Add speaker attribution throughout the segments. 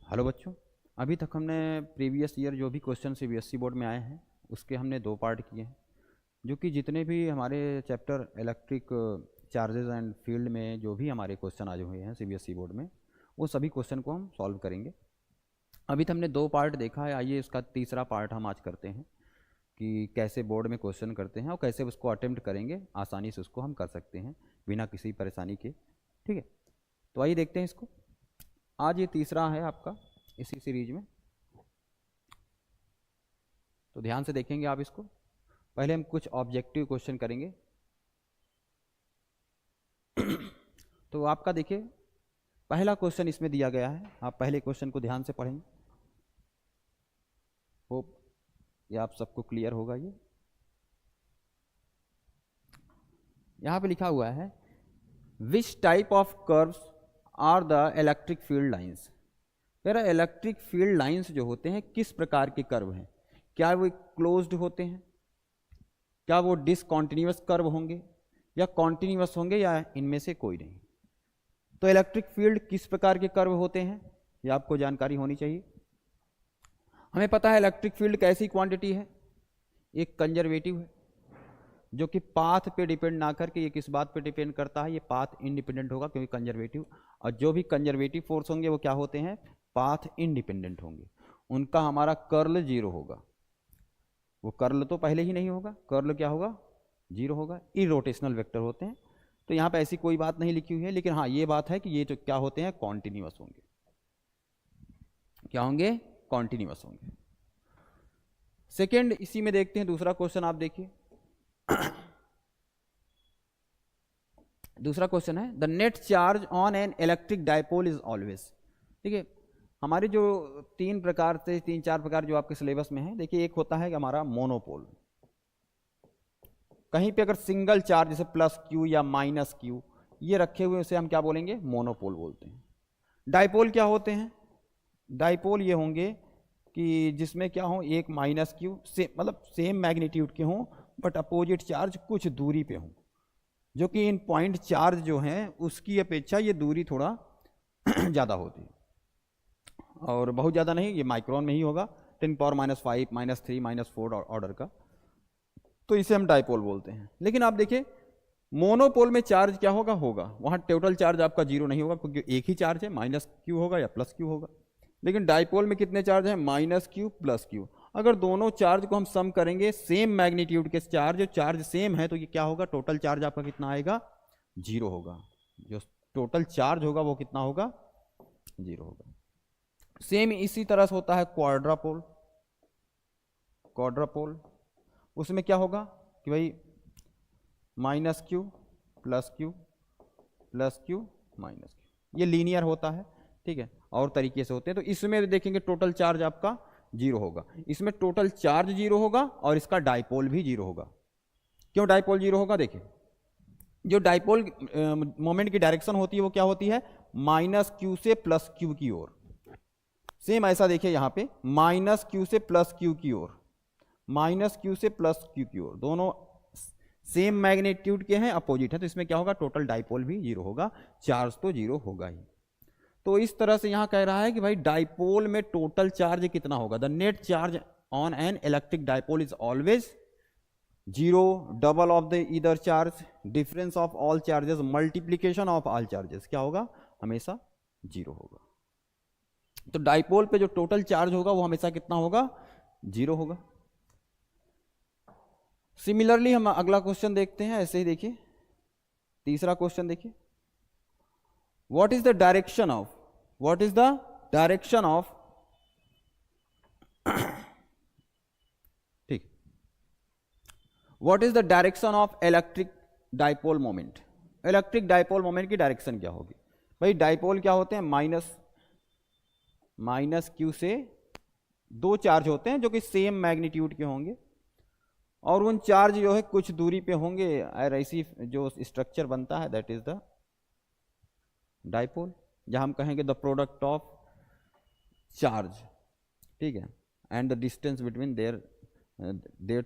Speaker 1: Hello बच्चों, अभी तक हमने प्रीवियस ईयर जो भी क्वेश्चन सीबीएसई बोर्ड में आए हैं उसके हमने 2 पार्ट किए हैं, जो कि जितने भी हमारे chapter electric charges and field में जो भी हमारे क्वेश्चन आए हुए हैं सीबीएसई बोर्ड में, वो सभी क्वेश्चन को हम सॉल्व करेंगे। अभी तक हमने 2 पार्ट देखा है, आइए इसका तीसरा पार्ट हम आज करते हैं कि कैसे बोर्ड में क्वेश्चन करते हैं और कैसे उसको अटेम्प्ट करेंगे, आसानी से उसको हम कर सकते हैं बिना किसी परेशानी के। ठीक है, तो आइए देखते हैं इसको। आज ये तीसरा है आपका इसी सीरीज में, तो ध्यान से देखेंगे आप इसको। पहले हम कुछ ऑब्जेक्टिव क्वेश्चन करेंगे। तो आपका देखिए पहला क्वेश्चन इसमें दिया गया है, आप पहले क्वेश्चन को ध्यान से पढ़ेंगे। होप ये आप सबको क्लियर होगा। ये यहां पे लिखा हुआ है, which type of curves are the electric field lines. मेरा इलेक्ट्रिक फील्ड लाइंस जो होते हैं किस प्रकार के कर्व हैं, क्या वो क्लोज्ड होते हैं, क्या वो डिसकॉन्टिन्यूअस कर्व होंगे या कॉन्टिन्यूअस होंगे, या इनमें से कोई नहीं। तो इलेक्ट्रिक फील्ड किस प्रकार के कर्व होते हैं ये आपको जानकारी होनी चाहिए। हमें पता है इलेक्ट्रिक फील्ड कैसी क्वांटिटी है, एक कंजर्वेटिव है जो कि पाथ पे डिपेंड ना करके ये किस बात पे डिपेंड करता है, ये पाथ इंडिपेंडेंट होगा क्योंकि कंजर्वेटिव। और जो भी कंजर्वेटिव फोर्स होंगे वो क्या होते हैं, पाथ इंडिपेंडेंट होंगे, उनका हमारा कर्ल 0 होगा। वो कर्ल तो पहले ही नहीं होगा, कर्ल क्या होगा, 0 होगा। इरोटेशनल वेक्टर होते हैं। तो यहाँ पे ऐसी कोई बात नहीं लिखी हुई है, लेकिन हाँ ये बात है कि ये जो क्या होते हैं, कॉन्टिन्यूअस होंगे। क्या होंगे, कॉन्टिन्यूअस होंगे। सेकेंड इसी में देखते हैं, दूसरा क्वेश्चन आप देखिए। दूसरा क्वेश्चन है, the net charge on an electric dipole is always. देखिए हमारे जो 3 प्रकार से 3-4 प्रकार जो आपके सिलेबस में है, देखिए एक होता है कि हमारा मोनोपोल। कहीं पे अगर सिंगल चार्ज जैसे प्लस क्यू या माइनस क्यू ये रखे हुए, उसे हम क्या बोलेंगे, मोनोपोल बोलते हैं। डायपोल क्या होते हैं, डायपोल ये होंगे कि जिसमें क्या हो, एक माइनस क्यू से मतलब सेम मैग्नीट्यूड के हों बट अपोजिट चार्ज कुछ दूरी पे हों, जो कि इन पॉइंट चार्ज जो हैं उसकी अपेक्षा ये दूरी थोड़ा ज़्यादा होती है, और बहुत ज़्यादा नहीं, ये माइक्रोन में ही होगा, 10⁻⁵, -3, -4 ऑर्डर का। तो इसे हम डायपोल बोलते हैं। लेकिन आप देखिए मोनोपोल में चार्ज क्या होगा, वहाँ टोटल चार्ज आपका 0 नहीं होगा क्योंकि एक ही चार्ज है, माइनस क्यू होगा या प्लस क्यू होगा। लेकिन डायपोल में कितने चार्ज हैं, माइनस क्यू प्लस क्यू। अगर दोनों चार्ज को हम सम करेंगे, सेम मैग्नीट्यूड के चार्ज सेम है, तो ये क्या होगा, टोटल चार्ज आपका कितना आएगा, 0 होगा। जो टोटल चार्ज होगा वो कितना होगा, 0 होगा। सेम इसी तरह से होता है क्वाड्रापोल। क्वाड्रापोल उसमें क्या होगा कि भाई minus Q plus Q plus Q minus Q, ये लीनियर होता है। ठीक है, और तरीके से होते हैं। तो इसमें देखेंगे टोटल चार्ज आपका 0 होगा, इसमें टोटल चार्ज 0 होगा और इसका डायपोल भी 0 होगा। क्यों डायपोल 0 होगा, देखिए जो डायपोल मोमेंट की डायरेक्शन होती है वो क्या होती है, माइनस क्यू से प्लस क्यू की ओर। सेम ऐसा देखिए यहाँ पे माइनस क्यू से प्लस क्यू की ओर, माइनस क्यू से प्लस क्यू की ओर, दोनों सेम मैग्नीट्यूड के हैं, अपोजिट है, तो इसमें क्या होगा, टोटल डायपोल भी 0 होगा, चार्ज तो 0 होगा ही। तो इस तरह से यहाँ कह रहा है कि भाई डायपोल में टोटल चार्ज कितना होगा, the net charge on an electric dipole is always 0, double of the either charge, difference of all charges, multiplication of all charges, क्या होगा, हमेशा 0 होगा। तो डायपोल पे जो टोटल चार्ज होगा वो हमेशा कितना होगा, 0 होगा। सिमिलरली हम अगला क्वेश्चन देखते हैं, ऐसे ही देखिए तीसरा क्वेश्चन देखिए, what is the direction of, what is the direction of, ठीक, what is the direction of electric dipole moment. Electric dipole moment की डायरेक्शन क्या होगी, भाई डायपोल क्या होते हैं, माइनस क्यू से 2 चार्ज होते हैं जो कि सेम मैग्नीट्यूड के होंगे, और उन चार्ज जो है कुछ दूरी पे होंगे, और ऐसी जो स्ट्रक्चर बनता है दैट इज द डायपोल, जहां हम कहेंगे द प्रोडक्ट ऑफ चार्ज, ठीक है, and the distance between their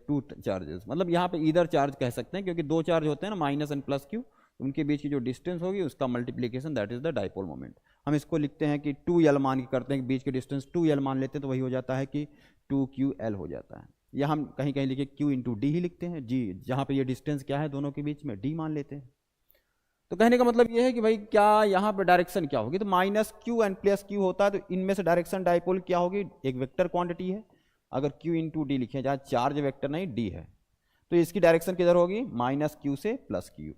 Speaker 1: 2 charges. मतलब यहाँ पे ईदर चार्ज कह सकते हैं क्योंकि 2 चार्ज होते हैं ना, माइनस एंड प्लस क्यू, उनके बीच की जो डिस्टेंस होगी उसका multiplication that is the dipole moment. हम इसको लिखते हैं कि 2l मान के करते हैं, बीच के डिस्टेंस 2l मान लेते हैं, तो वही हो जाता है कि 2ql हो जाता है। या हम कहीं कहीं लिखे q इंटू डी ही लिखते हैं, जी जहाँ पे ये डिस्टेंस क्या है दोनों के बीच में, d मान लेते हैं। तो कहने का मतलब ये है कि भाई क्या यहाँ पे डायरेक्शन क्या होगी, तो minus Q and plus Q होता है, तो इनमें से डायरेक्शन डायपोल क्या होगी, एक वेक्टर क्वांटिटी है, अगर q इंटू डी लिखे जहाँ चार्ज वेक्टर नहीं d है, तो इसकी डायरेक्शन किधर होगी, माइनस क्यू से प्लस क्यू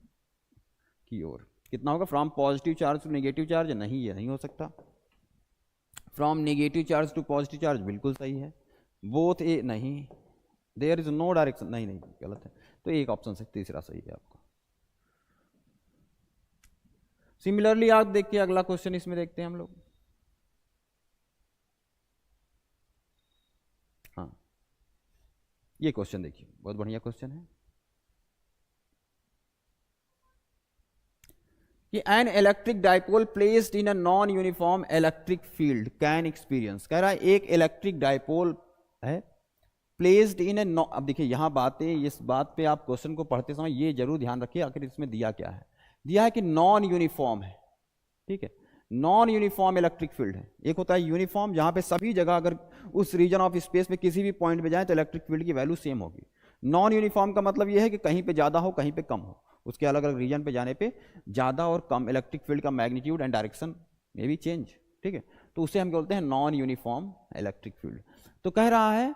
Speaker 1: की ओर। कितना होगा, from positive charge to negative charge, नहीं ये नहीं हो सकता। From negative charge to positive charge बिल्कुल सही है। बोथ ए नहीं, देयर इज नो डायरेक्शन, नहीं नहीं गलत है। तो एक ऑप्शन से तीसरा सही है आपका। सिमिलरली आप देखिए अगला क्वेश्चन इसमें देखते हैं हम लोग। हाँ ये क्वेश्चन देखिए, बहुत बढ़िया क्वेश्चन है कि an electric dipole placed in a non uniform electric field can experience, कह रहा है एक इलेक्ट्रिक डाइपोल है प्लेस्ड इन ए, अब देखिए यहाँ बातें, इस बात पे आप क्वेश्चन को पढ़ते समय ये जरूर ध्यान रखिए आखिर इसमें दिया क्या है। दिया है कि नॉन यूनिफॉर्म है, ठीक है, नॉन यूनिफॉर्म इलेक्ट्रिक फील्ड है। एक होता है यूनिफॉर्म जहां पे सभी जगह अगर उस रीजन ऑफ स्पेस में किसी भी पॉइंट पे जाए तो इलेक्ट्रिक फील्ड की वैल्यू सेम होगी। नॉन यूनिफॉर्म का मतलब यह है कि कहीं पे ज़्यादा हो कहीं पे कम हो, उसके अलग अलग रीजन पे जाने पे ज़्यादा और कम इलेक्ट्रिक फील्ड का मैग्नीट्यूड एंड डायरेक्शन में भी चेंज, ठीक है, तो उसे हम बोलते हैं नॉन यूनिफॉर्म इलेक्ट्रिक फील्ड। तो कह रहा है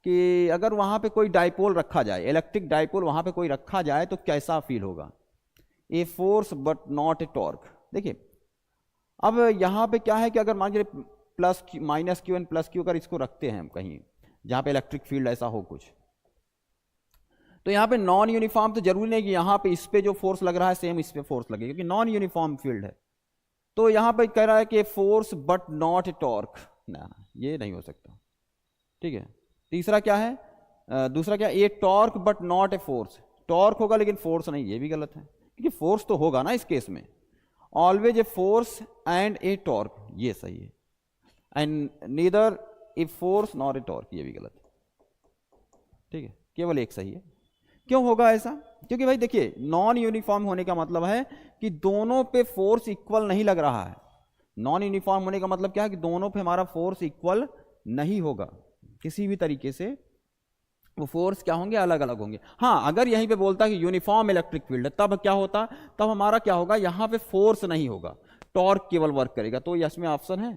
Speaker 1: कि अगर वहां पे कोई डाइपोल रखा जाए, इलेक्ट्रिक डाइपोल वहां पे कोई रखा जाए तो कैसा फील होगा, a force but not A torque. देखिए अब यहां पे क्या है कि अगर मान लीजिए plus minus Q and plus Q अगर इसको रखते हैं हम कहीं जहां पे इलेक्ट्रिक फील्ड ऐसा हो कुछ, तो यहाँ पे नॉन यूनिफॉर्म तो जरूरी नहीं कि यहाँ पे इस पे जो फोर्स लग रहा है सेम इस पे फोर्स लगेगा, क्योंकि नॉन यूनिफॉर्म फील्ड है। तो यहाँ पे कह रहा है कि force but not A torque, ना ये नहीं हो सकता, ठीक है। तीसरा क्या है, दूसरा क्या, a torque but not a force, torque होगा लेकिन फोर्स नहीं, ये भी गलत है, क्योंकि फोर्स तो होगा ना इस केस में, always a force and A torque, ये सही है, and neither a force not a torque, ये भी गलत है, ठीक है, केवल एक सही है। क्यों होगा ऐसा, क्योंकि भाई देखिए नॉन यूनिफॉर्म होने का मतलब है कि दोनों पे फोर्स इक्वल नहीं लग रहा है। नॉन यूनिफॉर्म होने का मतलब क्या है कि दोनों पे हमारा फोर्स इक्वल नहीं होगा, किसी भी तरीके से वो फोर्स क्या होंगे, अलग अलग होंगे। हाँ अगर यहीं पे बोलता कि यूनिफॉर्म इलेक्ट्रिक फील्ड है तब क्या होता, तब हमारा क्या होगा, यहाँ पे फोर्स नहीं होगा, टॉर्क केवल वर्क करेगा। तो इसमें ऑप्शन है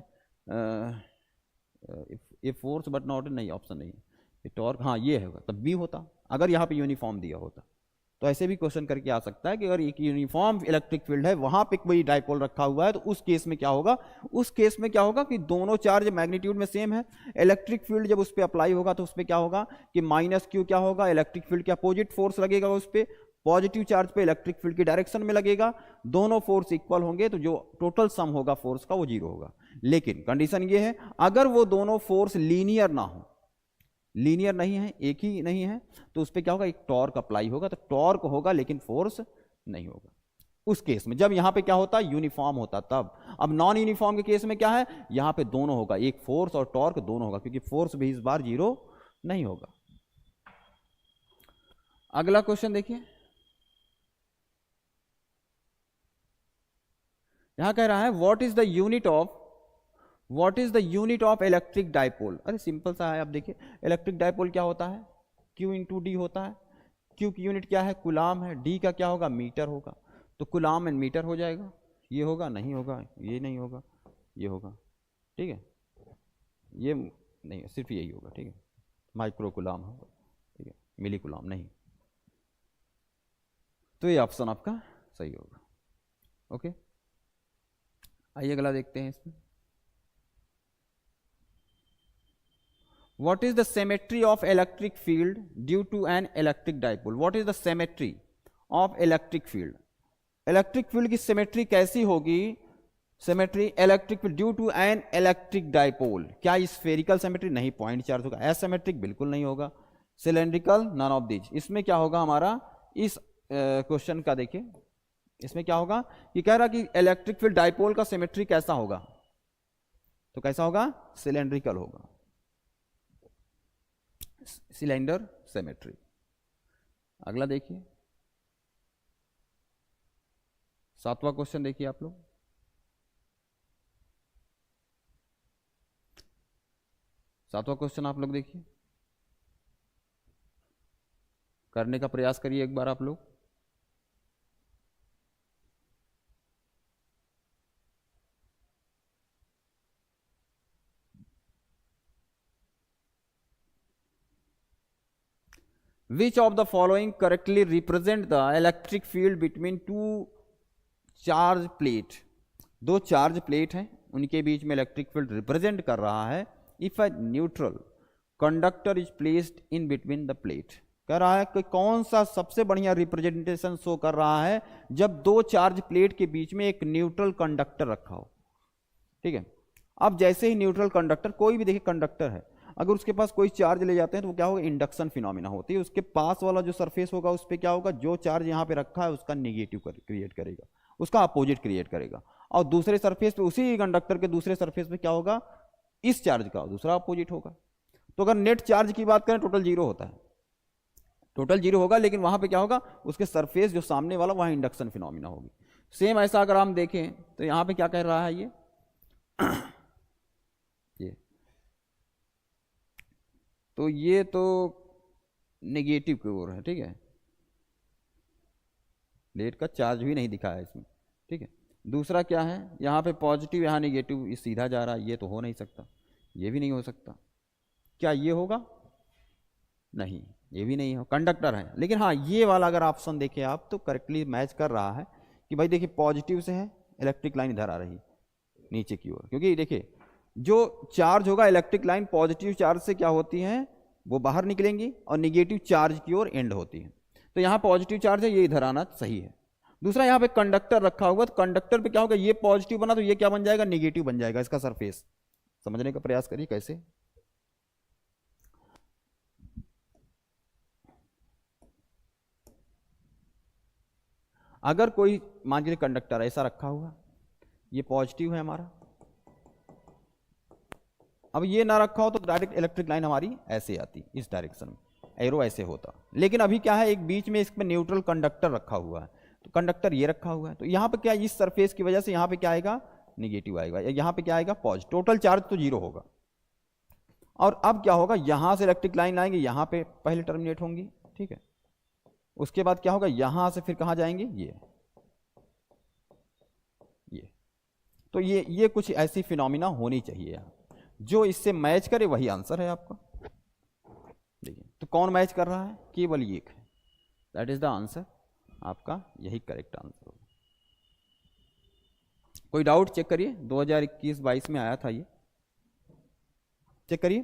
Speaker 1: ये फोर्स बट नॉट, नहीं ऑप्शन नहीं है, टॉर्क, हाँ ये होगा, तब भी होता अगर यहाँ पे यूनिफॉर्म दिया होता। तो ऐसे भी क्वेश्चन करके आ सकता है कि अगर एक यूनिफॉर्म इलेक्ट्रिक फील्ड है वहां पे कोई डाइपोल रखा हुआ है तो उस केस में क्या होगा, उस केस में क्या होगा कि दोनों चार्ज मैग्नीट्यूड में सेम है, इलेक्ट्रिक फील्ड जब उस पर अप्लाई होगा तो उस पर क्या होगा कि माइनस क्यू क्या होगा, इलेक्ट्रिक फील्ड के अपोजिट फोर्स लगेगा उस पर, पॉजिटिव चार्ज पे इलेक्ट्रिक फील्ड की डायरेक्शन में लगेगा, दोनों फोर्स इक्वल होंगे तो जो टोटल सम होगा फोर्स का वो जीरो होगा। लेकिन कंडीशन ये है अगर वो दोनों फोर्स लीनियर ना हो, लीनियर नहीं है, एक ही नहीं है, तो उस पर क्या होगा, एक टॉर्क अप्लाई होगा, तो टॉर्क होगा लेकिन फोर्स नहीं होगा उस केस में। जब यहां पे क्या होता है, यूनिफॉर्म होता तब। अब नॉन यूनिफॉर्म के केस में क्या है, यहां पे दोनों होगा, एक फोर्स और टॉर्क दोनों होगा, क्योंकि फोर्स भी इस बार जीरो नहीं होगा। अगला क्वेश्चन देखिए, यहां कह रहा है what is the unit of electric dipole. अरे सिंपल सा है, आप देखिए इलेक्ट्रिक डाइपोल क्या होता है, Q इंटू डी होता है। Q की यूनिट क्या है, कुलाम है, D का क्या होगा, मीटर होगा, तो कुलाम एंड मीटर हो जाएगा। ये होगा, नहीं होगा, ये नहीं होगा, ये होगा, ठीक है, ये नहीं सिर्फ यही होगा, ठीक है, माइक्रो कुलाम होगा, ठीक है, मिली कुलाम नहीं, तो ये ऑप्शन आपका सही होगा। ओके आइए अगला देखते हैं इसमें। What is the symmetry of electric field due to an electric dipole? What is the symmetry of electric field? Electric field की सिमेट्री कैसी होगी, symmetry electric field due an an electric dipole, क्या spherical symmetry, नहीं, point charge होगा, asymmetric बिल्कुल नहीं होगा, cylindrical none of these. इसमें क्या होगा हमारा, इस क्वेश्चन का देखिए, इसमें क्या होगा कि कह रहा कि इलेक्ट्रिक फील्ड डाइपोल का सिमेट्री कैसा होगा, तो कैसा होगा, सिलेंड्रिकल होगा, सिलेंडर सिमेट्री। अगला देखिए 7वां क्वेश्चन देखिए आप लोग, 7वां क्वेश्चन आप लोग देखिए, करने का प्रयास करिए एक बार आप लोग। Which of the following correctly represent the electric field between two charge plate? दो चार्ज प्लेट हैं, उनके बीच में इलेक्ट्रिक फील्ड रिप्रेजेंट कर रहा है। If a neutral conductor is placed in between the plate, कह रहा है कि कौन सा सबसे बढ़िया रिप्रेजेंटेशन शो कर रहा है जब दो चार्ज प्लेट के बीच में एक न्यूट्रल कंडक्टर रखा हो। ठीक है, अब जैसे ही न्यूट्रल कंडक्टर, कोई भी देखिए कंडक्टर है, अगर उसके पास कोई चार्ज ले जाते हैं तो वो क्या होगा, इंडक्शन फिनोमिना होती है। उसके पास वाला जो सरफेस होगा उस पर क्या होगा, जो चार्ज यहाँ पे रखा है उसका निगेटिव क्रिएट करेगा, उसका अपोजिट क्रिएट करेगा। और दूसरे सरफेस पे, उसी कंडक्टर के दूसरे सरफेस पे क्या होगा, इस चार्ज का दूसरा अपोजिट होगा। तो अगर नेट चार्ज की बात करें टोटल जीरो होता है, टोटल जीरो होगा, लेकिन वहां पे क्या होगा, उसके सरफेस जो सामने वाला वहां इंडक्शन फिनोमिना होगी। सेम ऐसा अगर हम देखें तो यहां पे क्या कह रहा है ये तो ये तो नेगेटिव की ओर है। ठीक है, प्लेट का चार्ज भी नहीं दिखा है इसमें। ठीक है, दूसरा क्या है, यहाँ पे पॉजिटिव यहाँ नेगेटिव, ये सीधा जा रहा है, ये तो हो नहीं सकता, ये भी नहीं हो सकता। क्या ये होगा, नहीं, ये भी नहीं हो, कंडक्टर है। लेकिन हाँ, ये वाला अगर ऑप्शन देखें आप तो करेक्टली मैच कर रहा है कि भाई देखिए पॉजिटिव से है, इलेक्ट्रिक लाइन इधर आ रही नीचे की ओर, क्योंकि देखिए जो चार्ज होगा, इलेक्ट्रिक लाइन पॉजिटिव चार्ज से क्या होती है, वो बाहर निकलेंगी और निगेटिव चार्ज की ओर एंड होती है। तो यहाँ पॉजिटिव चार्ज है, ये इधर आना सही है। दूसरा यहाँ पे कंडक्टर रखा हुआ, तो कंडक्टर पे क्या होगा, ये पॉजिटिव बना तो ये क्या बन जाएगा, निगेटिव बन जाएगा इसका सरफेस। समझने का प्रयास करिए कैसे। अगर कोई मान लीजिए कंडक्टर ऐसा रखा हुआ, ये पॉजिटिव है हमारा, अब ये ना रखा हो तो डायरेक्ट इलेक्ट्रिक लाइन हमारी ऐसे आती, इस डायरेक्शन में एरो ऐसे होता। लेकिन अभी क्या है, एक बीच में इसमें न्यूट्रल कंडक्टर रखा हुआ है, तो कंडक्टर ये रखा हुआ है, तो यहाँ पे क्या, इस सरफेस की वजह से यहाँ पे क्या आएगा, निगेटिव आएगा, यहाँ पे क्या आएगा, पॉजिटिव। टोटल चार्ज तो जीरो होगा। और अब क्या होगा, यहाँ से इलेक्ट्रिक लाइन लाएंगे, यहाँ पे पहले टर्मिनेट होंगी। ठीक है, उसके बाद क्या होगा, यहाँ से फिर कहाँ जाएंगे, ये। तो ये कुछ ऐसी फिनोमिना होनी चाहिए यहाँ, जो इससे मैच करे वही आंसर है आपका। देखिए तो कौन मैच कर रहा है, केवल ये है, दैट इज द आंसर, आपका यही करेक्ट आंसर होगा। कोई डाउट चेक करिए, 2021-22 में आया था ये, चेक करिए।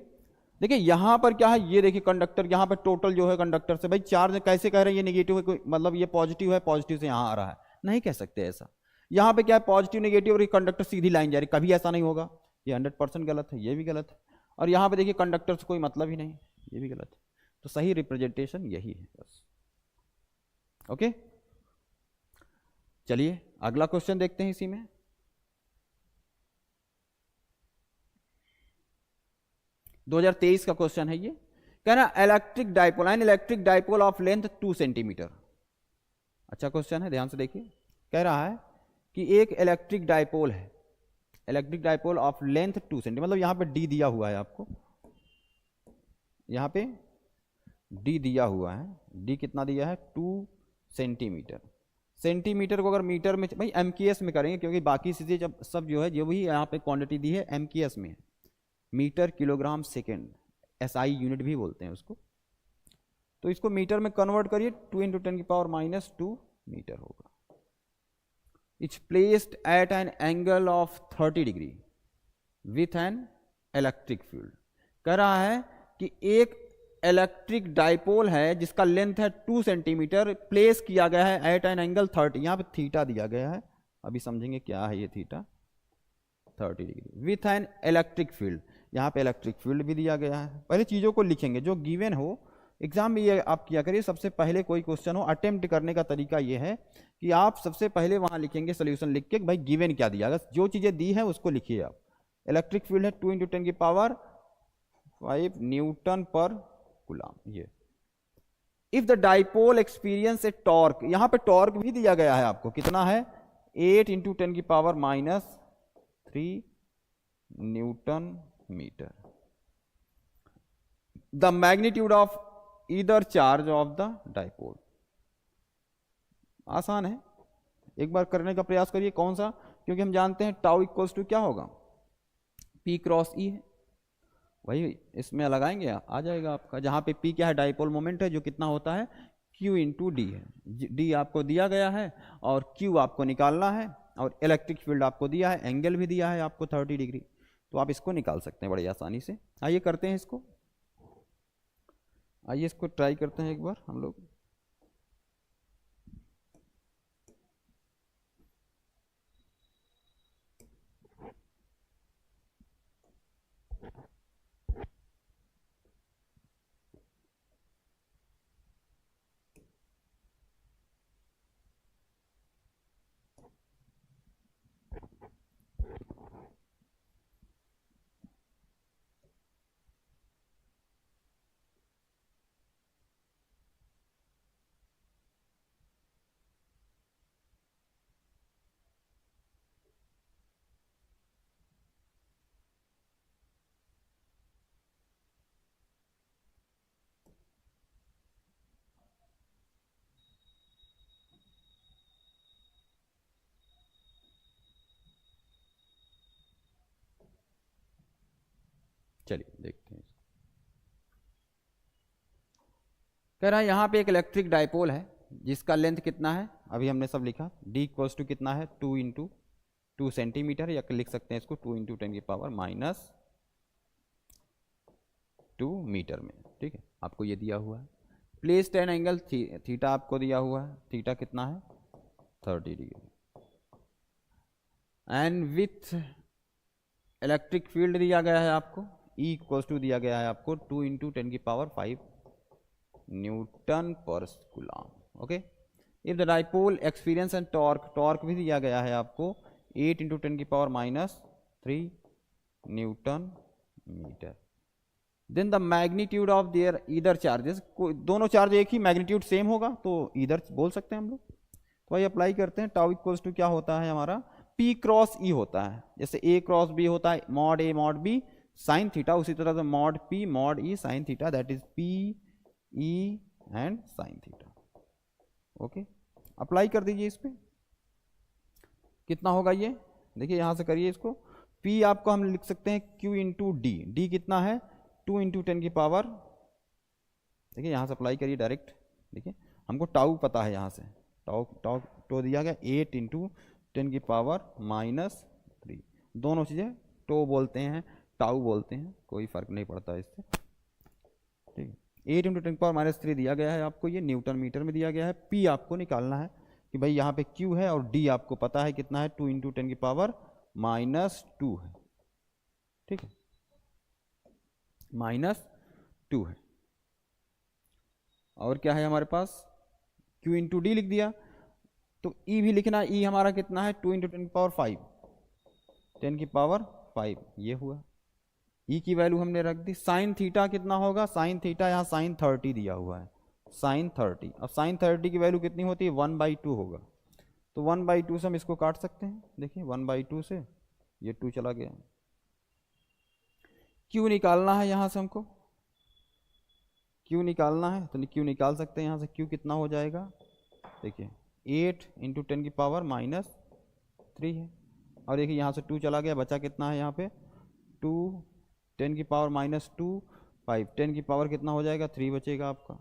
Speaker 1: देखिए यहां पर क्या है, ये देखिए कंडक्टर, यहां पर टोटल जो है कंडक्टर से, भाई चार्ज कैसे कह रहे हैं ये नेगेटिव है, कोई मतलब ये पॉजिटिव है, पॉजिटिव से यहां आ रहा है, नहीं कह सकते ऐसा। यहां पे क्या है, पॉजिटिव नेगेटिव और ये कंडक्टर सीधी लाइन जा रही, कभी ऐसा नहीं होगा, ये 100% गलत है, ये भी गलत है। और यहां पे देखिए कंडक्टर से कोई मतलब ही नहीं, ये भी गलत है। तो सही रिप्रेजेंटेशन यही है बस। ओके, चलिए अगला क्वेश्चन देखते हैं इसी में। दो 2023 का क्वेश्चन है ये, कह रहा electric dipole, N electric dipole of length 2 centimetre. अच्छा क्वेश्चन है, ध्यान से देखिए। कह रहा है कि एक इलेक्ट्रिक डाइपोल है, electric dipole of length 2 centimetre, मतलब यहां पे डी दिया हुआ है आपको, यहां पे डी दिया हुआ है, डी कितना दिया है, 2 सेंटीमीटर। सेंटीमीटर को अगर मीटर में, भाई एमकेएस में करेंगे, क्योंकि बाकी चीजें जब सब जो है, जो भी यहाँ पे क्वांटिटी दी है एमकेएस में है, metre kilogram second, SI unit भी बोलते हैं उसको। तो इसको मीटर में कन्वर्ट करिए, 2 × 10⁻² मीटर होगा। It's placed at an angle of 30 degree with an electric field. कह रहा है कि एक इलेक्ट्रिक डाइपोल है जिसका लेंथ है 2 सेंटीमीटर, प्लेस किया गया है एट एन एंगल 30, यहां पे थीटा दिया गया है, अभी समझेंगे क्या है ये theta, 30 degree, with an electric field, यहाँ पे इलेक्ट्रिक फील्ड भी दिया गया है। पहले चीज़ों को लिखेंगे, जो गिवन हो एग्जाम में, ये आप किया करिए, सबसे पहले कोई क्वेश्चन हो, अटेम्प्ट करने का तरीका ये है कि आप सबसे पहले वहाँ लिखेंगे सोल्यूशन लिख के, भाई गिवन क्या दिया, जो चीज़ें दी हैं उसको लिखिए आप। इलेक्ट्रिक फील्ड है 2 × 10⁵ न्यूटन पर कूलम। ये if the dipole experience A torque, यहाँ पे टॉर्क भी दिया गया है आपको, कितना है, 8 × 10⁻³ newton metre. The magnitude of either charge of the dipole. आसान है, एक बार करने का प्रयास करिए। कौन सा? क्योंकि हम जानते हैं टाउ इक्वल्स टू क्या होगा, P क्रॉस E है, वही इसमें लगाएंगे, आ जाएगा आपका। जहाँ पे P क्या है, डाइपोल मोमेंट है, जो कितना होता है Q इंटू डी है। D आपको दिया गया है और Q आपको निकालना है, और इलेक्ट्रिक फील्ड आपको दिया है, एंगल भी दिया है आपको 30 डिग्री, तो आप इसको निकाल सकते हैं बड़ी आसानी से। आइए करते हैं इसको, आइए इसको ट्राई करते हैं एक बार हम लोग। चलिए देखते हैं। कह रहा है यहाँ पे एक इलेक्ट्रिक डाइपोल है जिसका लेंथ कितना है, अभी हमने सब लिखा। D इक्वल्स टू कितना है, 2 इंटू 2 सेंटीमीटर, या लिख सकते हैं इसको 2 इंटू 10 की पावर माइनस 2 मीटर में। ठीक है, आपको ये दिया हुआ है। प्लेस 10 एंगल थीटा आपको दिया हुआ है, थीटा कितना है 30 degree, and with electric field दिया गया है आपको, E इक्वल्स टू दिया गया है आपको 2 इंटू 10 की power 5 newton per coulomb. Okay, if the dipole experience and torque, torque भी दिया गया है आपको 8 इंटू 10 की power minus 3 newton metre, then the magnitude of their either charges, दोनों चार्ज एक ही मैग्नीट्यूड सेम होगा तो ईदर बोल सकते हैं हम लोग। तो आइए अप्लाई करते हैं। टाउ इक्वल्स टू क्या होता है हमारा, P क्रॉस E होता है, जैसे A क्रॉस B होता है mod A mod B sine theta, उसी तरह से mod P mod E sine theta, that is P E and sine theta. Okay, apply कर दीजिए इस पे, कितना होगा ये देखिए, यहां से करिए इसको। P आपको हम लिख सकते हैं Q इंटू डी, डी कितना है 2 इंटू 10 की पावर, देखिए यहाँ से अप्लाई करिए डायरेक्ट। देखिए हमको टाउ पता है, यहाँ से टाउ टाउ टो दिया गया 8 इंटू 10 की पावर माइनस 3, दोनों चीज़ें टो बोलते हैं टाउ बोलते हैं, कोई फर्क नहीं पड़ता इससे। ठीक है, 8 इंटू 10 की पावर माइनस 3 दिया गया है आपको, ये न्यूटन मीटर में दिया गया है। P आपको निकालना है कि भाई यहाँ पे Q है, और D आपको पता है कितना है 2 इंटू 10 की पावर माइनस 2 है। ठीक है, माइनस 2 है, और क्या है हमारे पास Q इंटू डी लिख दिया, तो E भी लिखना, E हमारा कितना है 2 इंटू 10 की पावर 5, 10 की पावर 5, ये हुआ। E की वैल्यू हमने रख दी। साइन थीटा कितना होगा, साइन थीटा यहाँ साइन 30 दिया हुआ है, साइन 30। अब साइन 30 की वैल्यू कितनी होती है 1/2 होगा, तो 1/2 से हम इसको काट सकते हैं। देखिए 1/2 से ये 2 चला गया। Q निकालना है यहाँ से हमको, Q निकालना है तो Q निकाल सकते हैं यहाँ से। Q कितना हो जाएगा, देखिए 8 इंटू 10 की पावर माइनस 3 है, और देखिए यहाँ से 2 चला गया, बचा कितना है यहाँ पे 2 10 की पावर माइनस 2 5, 10 की पावर कितना हो जाएगा 3 बचेगा आपका,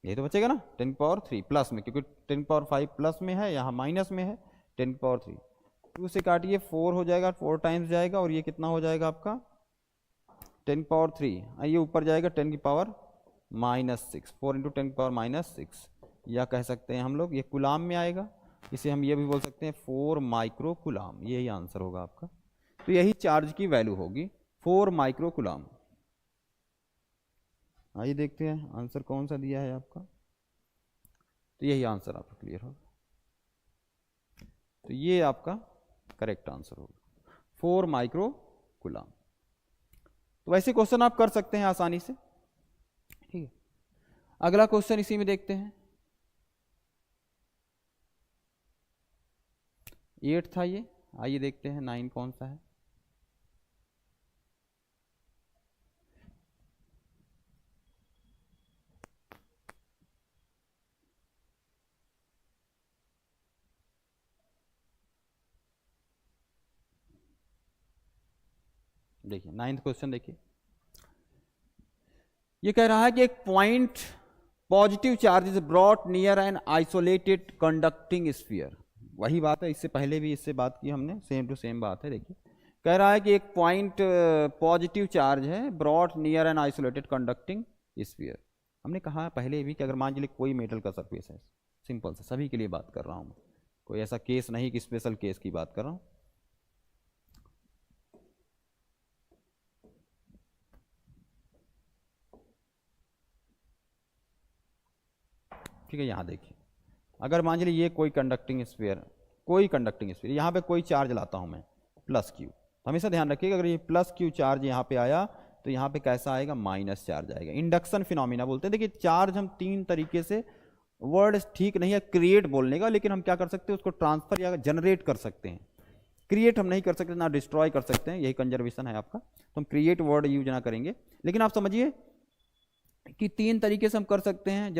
Speaker 1: ये तो बचेगा ना 10 की पावर 3 प्लस में, क्योंकि 10 की पावर 5 प्लस में है, यहाँ माइनस में है 10 की पावर 3, 2 से काटिए 4 हो जाएगा, 4 टाइम्स जाएगा, और ये कितना हो जाएगा आपका 10 की पावर 3, ये ऊपर जाएगा 10 की पावर माइनस 6, 4 इंटू 10 की पावर माइनस 6, या कह सकते हैं हम लोग ये कुलाम में आएगा, इसे हम ये भी बोल सकते हैं 4 माइक्रो कुलाम, यही आंसर होगा आपका। तो यही चार्ज की वैल्यू होगी 4 माइक्रो कुलाम। आइए देखते हैं आंसर कौन सा दिया है आपका, तो यही आंसर आपका क्लियर होगा, तो ये आपका करेक्ट आंसर होगा 4 माइक्रो कुलाम। तो वैसे क्वेश्चन आप कर सकते हैं आसानी से। ठीक है, अगला क्वेश्चन इसी में देखते हैं, 8 था ये, आइए देखते हैं 9 कौन सा है। देखिए 9th क्वेश्चन देखिए, ये कह रहा है कि एक point positive charge is brought near an isolated conducting sphere. वही बात है, इससे पहले भी इससे बात की हमने, सेम टू सेम बात है। देखिए कह रहा है कि एक पॉइंट पॉजिटिव चार्ज है brought near an isolated conducting sphere. हमने कहा पहले भी कि अगर मान लीजिए कोई मेटल का सरफेस है, सिंपल से सभी के लिए बात कर रहा हूँ, कोई ऐसा केस नहीं कि स्पेशल केस की बात कर रहा हूँ। ठीक है, यहाँ देखिए, अगर मान लीजिए ये कोई कंडक्टिंग स्फीयर, यहाँ पे कोई चार्ज लाता हूँ मैं प्लस क्यू, हमेशा ध्यान रखिएगा अगर ये प्लस क्यू चार्ज यहाँ पे आया तो यहाँ पे कैसा आएगा, माइनस चार्ज आएगा। इंडक्शन फिनोमिना बोलते हैं। देखिए चार्ज हम 3 तरीके से, वर्ड ठीक नहीं है क्रिएट बोलने का, लेकिन हम क्या कर सकते हैं उसको ट्रांसफर या जनरेट कर सकते हैं। क्रिएट हम नहीं कर सकते, ना डिस्ट्रॉय कर सकते हैं, यही कंजर्वेशन है आपका, तो हम क्रिएट वर्ड यूज ना करेंगे। लेकिन आप समझिए कि 3 तरीके से हम कर सकते हैं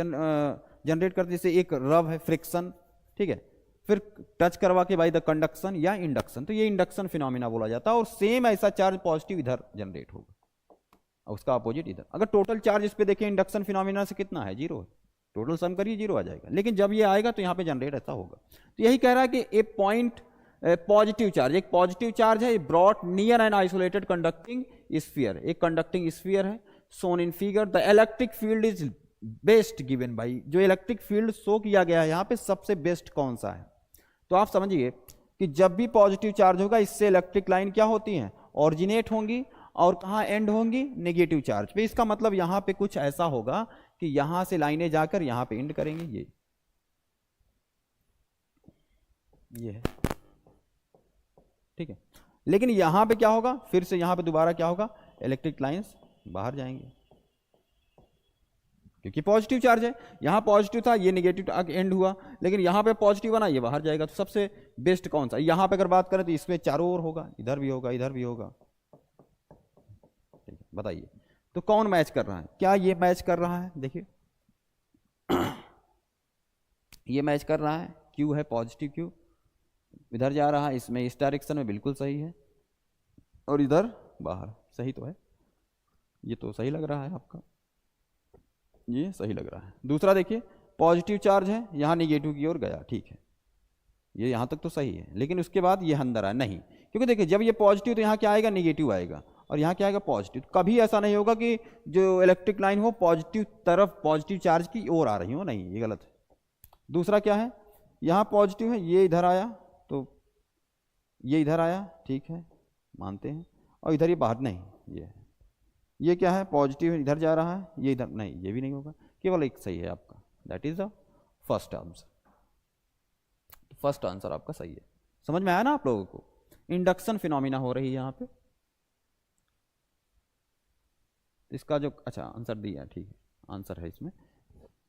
Speaker 1: जनरेट करते, जैसे एक रब है फ्रिक्शन, ठीक है, फिर टच करवा के बाय द कंडक्शन या इंडक्शन, तो ये इंडक्शन फिनोमिना बोला जाता है। और सेम ऐसा चार्ज पॉजिटिव इधर जनरेट होगा और उसका अपोजिट इधर। अगर टोटल चार्ज इस पे देखें इंडक्शन फिनोमिना से कितना है, 0 है, टोटल सम करिए 0 आ जाएगा, लेकिन जब ये आएगा तो यहाँ पे जनरेट ऐसा होगा। तो यही कह रहा है कि ए पॉइंट पॉजिटिव चार्ज, एक पॉजिटिव चार्ज है brought near an isolated conducting sphere, एक कंडक्टिंग स्फीयर है, shown in figure. The electric field is best given by, जो इलेक्ट्रिक फील्ड शो किया गया है यहाँ पे सबसे बेस्ट कौन सा है। तो आप समझिए कि जब भी पॉजिटिव चार्ज होगा इससे इलेक्ट्रिक लाइन क्या होती हैं, ऑरिजिनेट होंगी, और कहाँ एंड होंगी, नेगेटिव चार्ज पे। इसका मतलब यहाँ पे कुछ ऐसा होगा कि यहां से लाइनें जाकर यहां पे एंड करेंगे, ये है, ठीक है। लेकिन यहां पे क्या होगा, फिर से यहां पे दोबारा क्या होगा, इलेक्ट्रिक लाइंस बाहर जाएंगे, क्योंकि पॉजिटिव चार्ज है। यहां पॉजिटिव था, ये नेगेटिव एंड हुआ, लेकिन यहां पे पॉजिटिव बना, ये बाहर जाएगा। तो सबसे बेस्ट कौन सा, यहां पे अगर बात करें तो इसमें चारों ओर होगा, इधर भी होगा, इधर भी होगा, ठीक है। बताइए तो कौन मैच कर रहा है, क्या ये मैच कर रहा है, देखिए ये मैच कर रहा है, क्यू है पॉजिटिव, क्यू इधर जा रहा है, इसमें इस डायरेक्शन में बिल्कुल सही है, और इधर बाहर, सही तो है, ये तो सही लग रहा है आपका, ये सही लग रहा है। दूसरा देखिए पॉजिटिव चार्ज है, यहाँ निगेटिव की ओर गया, ठीक है, ये यहाँ तक तो सही है, लेकिन उसके बाद ये अंदर आया नहीं, क्योंकि देखिए जब ये पॉजिटिव तो यहाँ क्या आएगा, निगेटिव आएगा, और यहाँ क्या आएगा, पॉजिटिव। कभी ऐसा नहीं होगा कि जो इलेक्ट्रिक लाइन हो पॉजिटिव तरफ, पॉजिटिव चार्ज की ओर आ रही हो, नहीं, ये गलत है। दूसरा क्या है, यहाँ पॉजिटिव है, ये इधर आया तो ये इधर आया, ठीक है, मानते हैं, और इधर ये बाहर नहीं, ये है, ये क्या है, पॉजिटिव इधर जा रहा है, ये इधर नहीं, ये भी नहीं होगा, केवल एक सही है आपका, that is the first answer. First answer आपका सही है। समझ में आया ना आप लोगों को, इंडक्शन फिनोमिना हो रही है यहाँ पे। इसका जो अच्छा आंसर दिया, ठीक है, आंसर है इसमें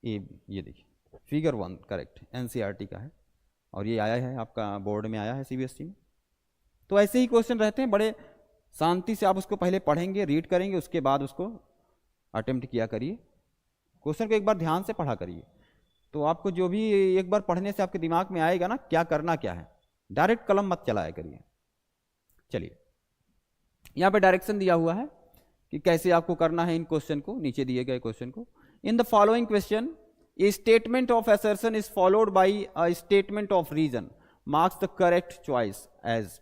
Speaker 1: ए, ये देखिए फिगर 1 करेक्ट, एनसीईआरटी का है, और ये आया है आपका बोर्ड में, आया है सीबीएसई में। तो ऐसे ही क्वेश्चन रहते हैं, बड़े शांति से आप उसको पहले पढ़ेंगे, रीड करेंगे, उसके बाद उसको अटेम्प्ट किया करिए। क्वेश्चन को एक बार ध्यान से पढ़ा करिए, तो आपको जो भी एक बार पढ़ने से आपके दिमाग में आएगा ना क्या करना क्या है, डायरेक्ट कलम मत चलाया करिए। चलिए यहाँ पे डायरेक्शन दिया हुआ है कि कैसे आपको करना है इन क्वेश्चन को, नीचे दिए गए क्वेश्चन को। In the following question a statement of assertion is followed by a statement of reason, marks the correct choice as.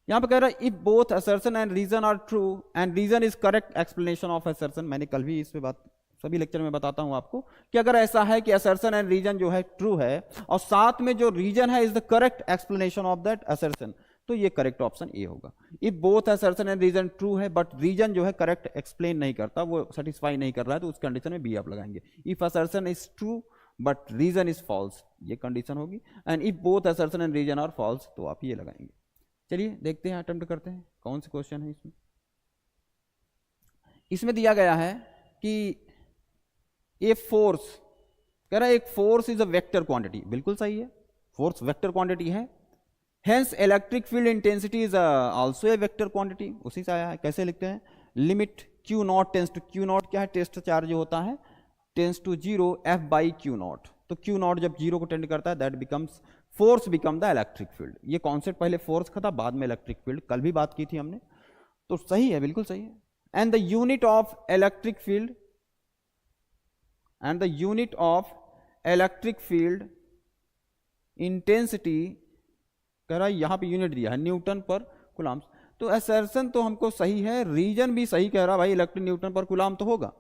Speaker 1: यहां पे कह रहा है if both assertion and reason are true and reason is correct explanation of assertion. मैंने कल भी इस पे बात, सभी लेक्चर में बताता हूं आपको कि अगर ऐसा है कि असर्शन एंड रीजन जो है ट्रू है, और साथ में जो रीजन है is the correct explanation of that assertion, तो ये करेक्ट ऑप्शन ए होगा। If both assertion and reason true है बट रीजन जो है करेक्ट एक्सप्लेन नहीं करता, वो सेटिस्फाई नहीं कर रहा है, तो उस कंडीशन में बी आप लगाएंगे। If assertion is true but reason is false, ये कंडीशन होगी। And if both assertion and reason are false, तो आप ये लगाएंगे। चलिए देखते हैं, अटेम्प्ट करते हैं कौन से क्वेश्चन है इसमें। इसमें दिया गया है कि ए फोर्स, कह रहा है एक force is a vector quantity, बिल्कुल सही है, फोर्स वेक्टर क्वांटिटी है। Hence electric field intensity is also a vector quantity, उसी से आया है। कैसे लिखते हैं, limit Q naught tends to, Q naught क्या है, टेस्ट चार्ज जो होता है, tends to 0 F by Q naught. तो क्यू नॉट जब 0 को टेंड करता है, that becomes force become the electric field. ये कॉन्सेप्ट पहले फोर्स का था, बाद में इलेक्ट्रिक फील्ड, कल भी बात की थी हमने। तो सही है, बिल्कुल सही है। And the unit of electric field, and the unit of electric field intensity, कह रहा है यहां पे यूनिट दिया है न्यूटन पर कूलम्ब। तो असर्शन तो हमको सही है, रीजन भी सही कह रहा भाई, इलेक्ट्रिक न्यूटन पर कूलम्ब तो होगा,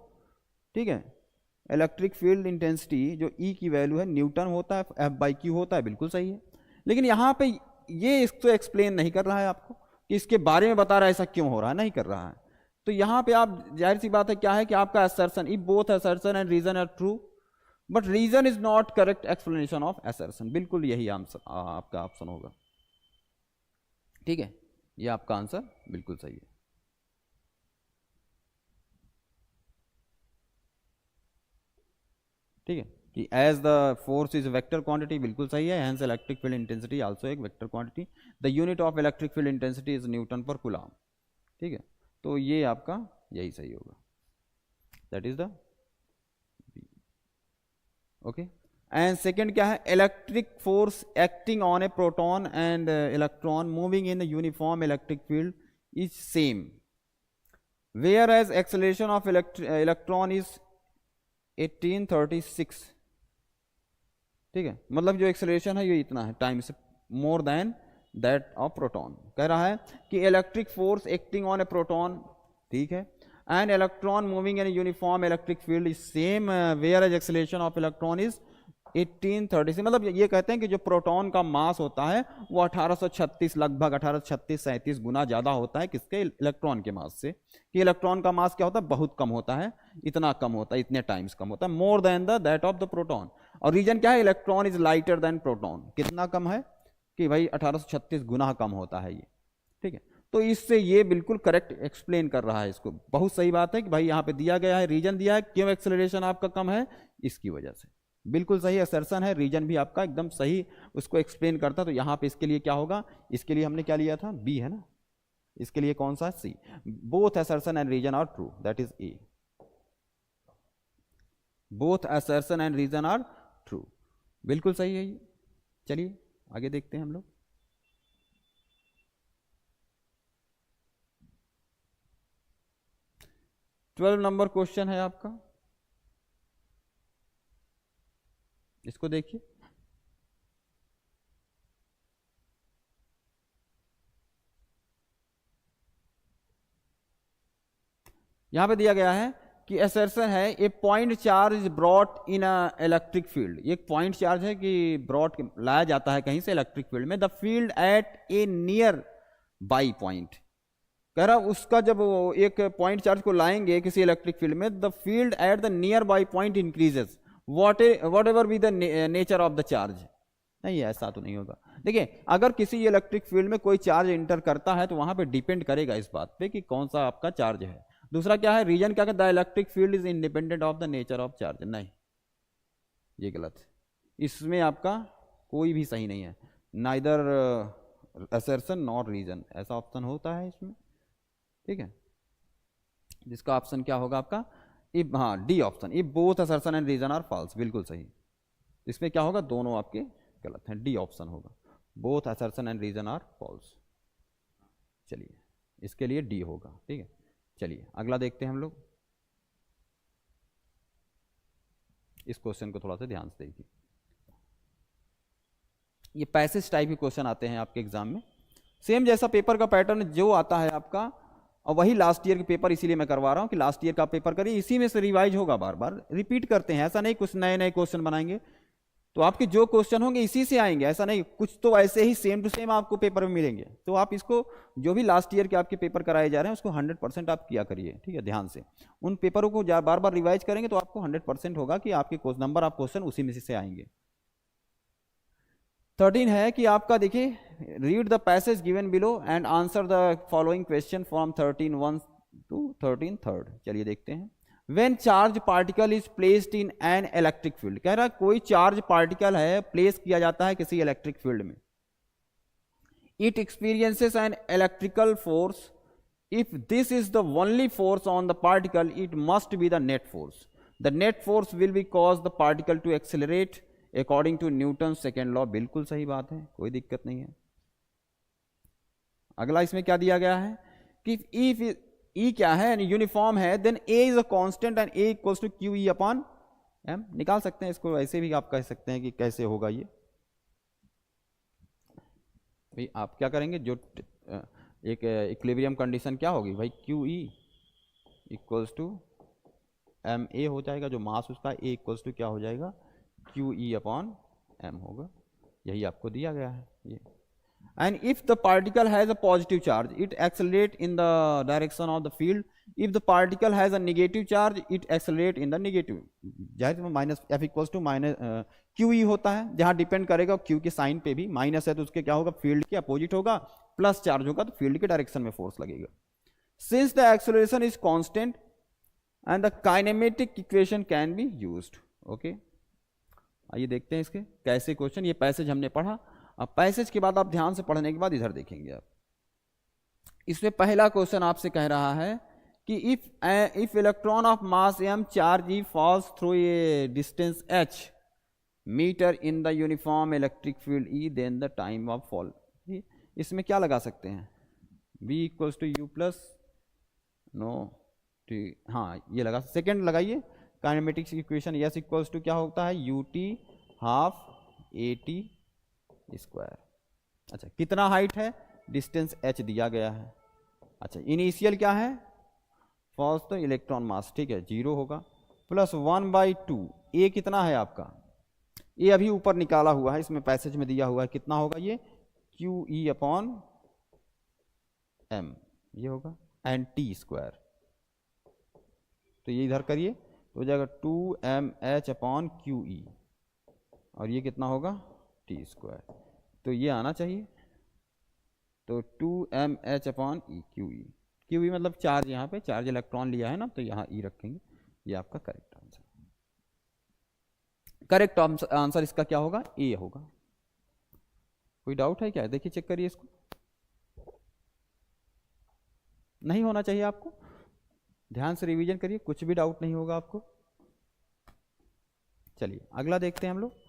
Speaker 1: ठीक है। इलेक्ट्रिक फील्ड इंटेंसिटी जो ई की वैल्यू है न्यूटन होता है, F/Q होता है, बिल्कुल सही है। लेकिन यहाँ पे ये इसको एक्सप्लेन नहीं कर रहा है आपको कि इसके बारे में बता रहा है ऐसा क्यों हो रहा है, नहीं कर रहा है। तो यहाँ पे आप जाहिर सी बात है क्या है कि आपका assertion, if both assertion and reason are true but reason is not correct explanation of assertion, बिल्कुल यही आंसर आपका ऑप्शन होगा, ठीक है। ये आपका आंसर बिल्कुल सही है। ठीक है कि as the force is vector quantity, बिल्कुल सही है। Hence electric field intensity also एक vector quantity. The unit of electric field intensity is newton per coulomb, ठीक है। तो ये आपका यही सही होगा, that is the okay. And second क्या है, electric force acting on a proton and electron moving in uniform electric field is same whereas acceleration of electron is 1836, ठीक है। मतलब जो एक्सेलरेशन है ये इतना है टाइम से more than that of proton. कह रहा है कि electric force acting on a proton, ठीक है, and electron moving in uniform electric field is same whereas acceleration of electron is 1836। मतलब ये कहते हैं कि जो प्रोटॉन का मास होता है वो 1836, लगभग 1836-37 गुना ज्यादा होता है किसके, इलेक्ट्रॉन के मास से। कि इलेक्ट्रॉन का मास क्या होता है, बहुत कम होता है, इतना कम होता है, इतने टाइम्स कम होता है, more than the that of the proton. और रीजन क्या है, electron is lighter than proton. कितना कम है कि भाई 1836 गुना कम होता है ये, ठीक है। तो इससे ये बिल्कुल करेक्ट एक्सप्लेन कर रहा है इसको, बहुत सही बात है कि भाई यहाँ पे दिया गया है, रीजन दिया है क्यों एक्सेलरेशन आपका कम है, इसकी वजह से। बिल्कुल सही असर्शन है, रीजन भी आपका एकदम सही उसको एक्सप्लेन करता। तो यहाँ पे इसके लिए क्या होगा, इसके लिए हमने क्या लिया था, बी है ना, इसके लिए कौन सा, C. Both assertion and reason are true, that is A. Both assertion and reason are true, बिल्कुल सही है ये। चलिए आगे देखते हैं हम लोग। ट्वेल्व नंबर क्वेश्चन है आपका, इसको देखिए। यहां पे दिया गया है कि असर्शन है a point charge is brought in a electric field. एक पॉइंट चार्ज है कि ब्रॉट लाया जाता है कहीं से इलेक्ट्रिक फील्ड में। The field at a nearby point, कह रहा उसका जब एक पॉइंट चार्ज को लाएंगे किसी इलेक्ट्रिक फील्ड में, the field at the near by point increases what ever be the nature of the charge. नहीं, ऐसा तो नहीं होगा। देखिए अगर किसी इलेक्ट्रिक फील्ड में कोई चार्ज इंटर करता है तो वहां पे डिपेंड करेगा इस बात पे कि कौन सा आपका चार्ज है। दूसरा क्या है, रीजन क्या कहता है, the electric field is independent of the nature of charge. नहीं, ये गलत है, इसमें आपका कोई भी सही नहीं है, नाइदर असर्शन नॉर रीजन, ऐसा ऑप्शन होता है इसमें, ठीक है। जिसका ऑप्शन क्या होगा आपका, इफ, हाँ D option, if both assertion and reason are false, बिल्कुल सही। इसमें क्या होगा, दोनों आपके गलत हैं, डी ऑप्शन होगा, both assertion and reason are false. चलिए इसके लिए डी होगा, ठीक है। चलिए अगला देखते हैं हम लोग। इस क्वेश्चन को थोड़ा सा ध्यान से देखिए। ये पैसेज टाइप के क्वेश्चन आते हैं आपके एग्जाम में, सेम जैसा पेपर का पैटर्न जो आता है आपका, और वही लास्ट ईयर के पेपर, इसीलिए मैं करवा रहा हूं कि लास्ट ईयर का पेपर करिए, इसी में से रिवाइज होगा, बार बार रिपीट करते हैं, ऐसा नहीं कुछ नए नए क्वेश्चन बनाएंगे। तो आपके जो क्वेश्चन होंगे इसी से आएंगे, ऐसा नहीं कुछ तो ऐसे ही सेम टू सेम आपको पेपर में मिलेंगे। तो आप इसको जो भी लास्ट ईयर के आपके पेपर कराए जा रहे हैं उसको 100% आप किया करिए, ठीक है, ध्यान से। उन पेपरों को बार बार रिवाइज करेंगे तो आपको 100% होगा कि आपके नंबर ऑफ क्वेश्चन उसी में से आएंगे। 13 है कि आपका देखिए, read the passage given below and answer the following question from 13(1) to 13(3). चलिए देखते हैं। When charge particle is placed in an electric field, कह रहा है कोई चार्ज पार्टिकल है प्लेस किया जाता है किसी इलेक्ट्रिक फील्ड में, it experiences an electrical force, if this is the only force on the particle it must be the net force, the net force will be cause the particle to accelerate according to Newton's second law। बिल्कुल सही बात है, कोई दिक्कत नहीं है। अगला इसमें क्या दिया गया है कि इफ ई क्या है, यूनिफॉर्म है, then A is a constant and A equals to Q E upon M. निकाल सकते हैं इसको, ऐसे भी आप कह सकते हैं कि कैसे होगा ये। भाई आप क्या करेंगे, जो एक इक्विलिब्रियम कंडीशन क्या होगी भाई, Q E equals to M A हो जाएगा, जो मास उसका ए इक्वल्स टू क्या हो जाएगा, क्यू ई अपॉन एम होगा। यही आपको दिया गया है ये। And if the particle has a positive charge, it accelerates in the direction of the field. If the particle has a negative charge, it accelerates in the negative. जाहिर minus F equals to minus Q E होता है, जहाँ depend करेगा Q के sign पे भी, minus है तो उसके क्या होगा, फील्ड के अपोजिट होगा, प्लस चार्ज होगा तो फील्ड के डायरेक्शन में फोर्स लगेगा। Since the acceleration is constant and the kinematic equation can be used. Okay, आइए देखते हैं इसके कैसे क्वेश्चन। ये पैसेज हमने पढ़ा, अब पैसेज के बाद आप ध्यान से पढ़ने के बाद इधर देखेंगे आप। इसमें पहला क्वेश्चन आपसे कह रहा है कि if electron of mass m charge E falls through a distance h metre in the uniform electric field E, then the time of fall. इसमें क्या लगा सकते हैं, v equals to U plus no T, हाँ ये लगा। Second लगाइए kinematics equation, yes equals to क्या होता है, U T half A T square. अच्छा कितना हाइट है, डिस्टेंस h दिया गया है। अच्छा इनिशियल क्या है, फॉल्स तो इलेक्ट्रॉन मास, ठीक है 0 होगा, प्लस 1/2 ए कितना है आपका, ए अभी ऊपर निकाला हुआ है, इसमें पैसेज में दिया हुआ है, कितना होगा ये, क्यू ई अपॉन एम ये होगा, एंड टी स्क्वायर। तो ये इधर करिए तो हो जाएगा 2mh अपॉन क्यू ई, और ये कितना होगा टी स्क्वायर। तो ये आना चाहिए, तो 2mh upon E Q E, Q E मतलब चार्ज, यहाँ पे चार्ज इलेक्ट्रॉन लिया है ना, तो यहाँ ई रखेंगे। ये आपका करेक्ट आंसर, करेक्ट आंसर इसका क्या होगा, ए होगा। कोई डाउट है क्या, देखिए चेक करिए इसको, नहीं होना चाहिए आपको, ध्यान से रिवीजन करिए, कुछ भी डाउट नहीं होगा आपको। चलिए अगला देखते हैं हम लोग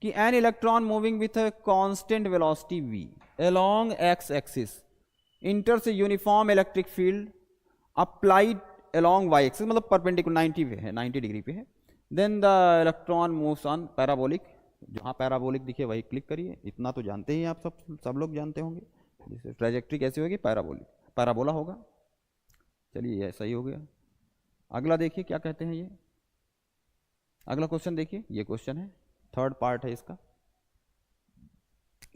Speaker 1: कि an electron moving with a constant velocity v along x axis enters a uniform electric field applied along y axis, मतलब परपेंडिकुलर 90 पे है, 90 डिग्री पे है। Then the electron moves on parabolic, जहाँ पैराबोलिक दिखे वही क्लिक करिए, इतना तो जानते ही आप सब लोग जानते होंगे, जैसे ट्रेजेक्ट्री कैसी होगी, पैराबोलिक, पैराबोला होगा। चलिए ये सही हो गया। अगला देखिए क्या कहते हैं, ये अगला क्वेश्चन देखिए, ये क्वेश्चन है, थर्ड पार्ट है इसका।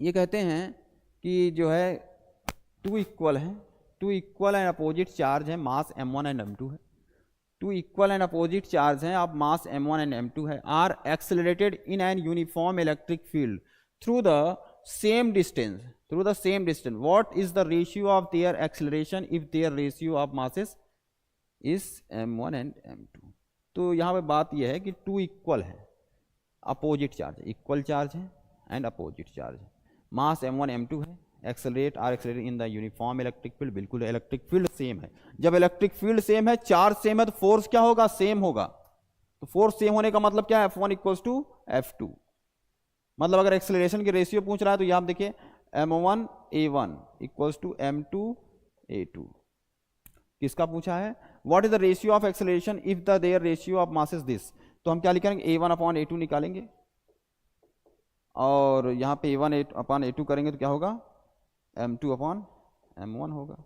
Speaker 1: ये कहते हैं कि जो है टू इक्वल है, two equal and opposite charge है, मास m1 एंड m2 है, two equal and opposite charge हैं, अब मास m1 एंड m2 है, are accelerated in an uniform electric field through the same distance, through the same distance. What is the ratio of their acceleration if their ratio of masses is m1 and m2? तो यहाँ पे बात यह है कि two equal है, opposite charge, equal charge है and opposite charge है, मास m1 m2 है, accelerate are accelerate in the uniform electric field, बिल्कुल इलेक्ट्रिक फील्ड सेम है। जब इलेक्ट्रिक फील्ड सेम है, चार्ज सेम है, तो फोर्स क्या होगा, सेम होगा। तो फोर्स सेम होने का मतलब क्या है, F1 इक्वल्स टू F2। मतलब अगर एक्सेलरेशन की रेशियो पूछ रहा है तो यहाँ आप देखिए m1 a1 equals to m2 a2। किसका पूछा है, what is the ratio of acceleration if the their ratio of mass is this, तो हम क्या लिखेंगे, a1 अपॉन a2 निकालेंगे, और यहाँ पे a1 अपॉन a2 करेंगे तो क्या होगा, m2 अपॉन m1 होगा,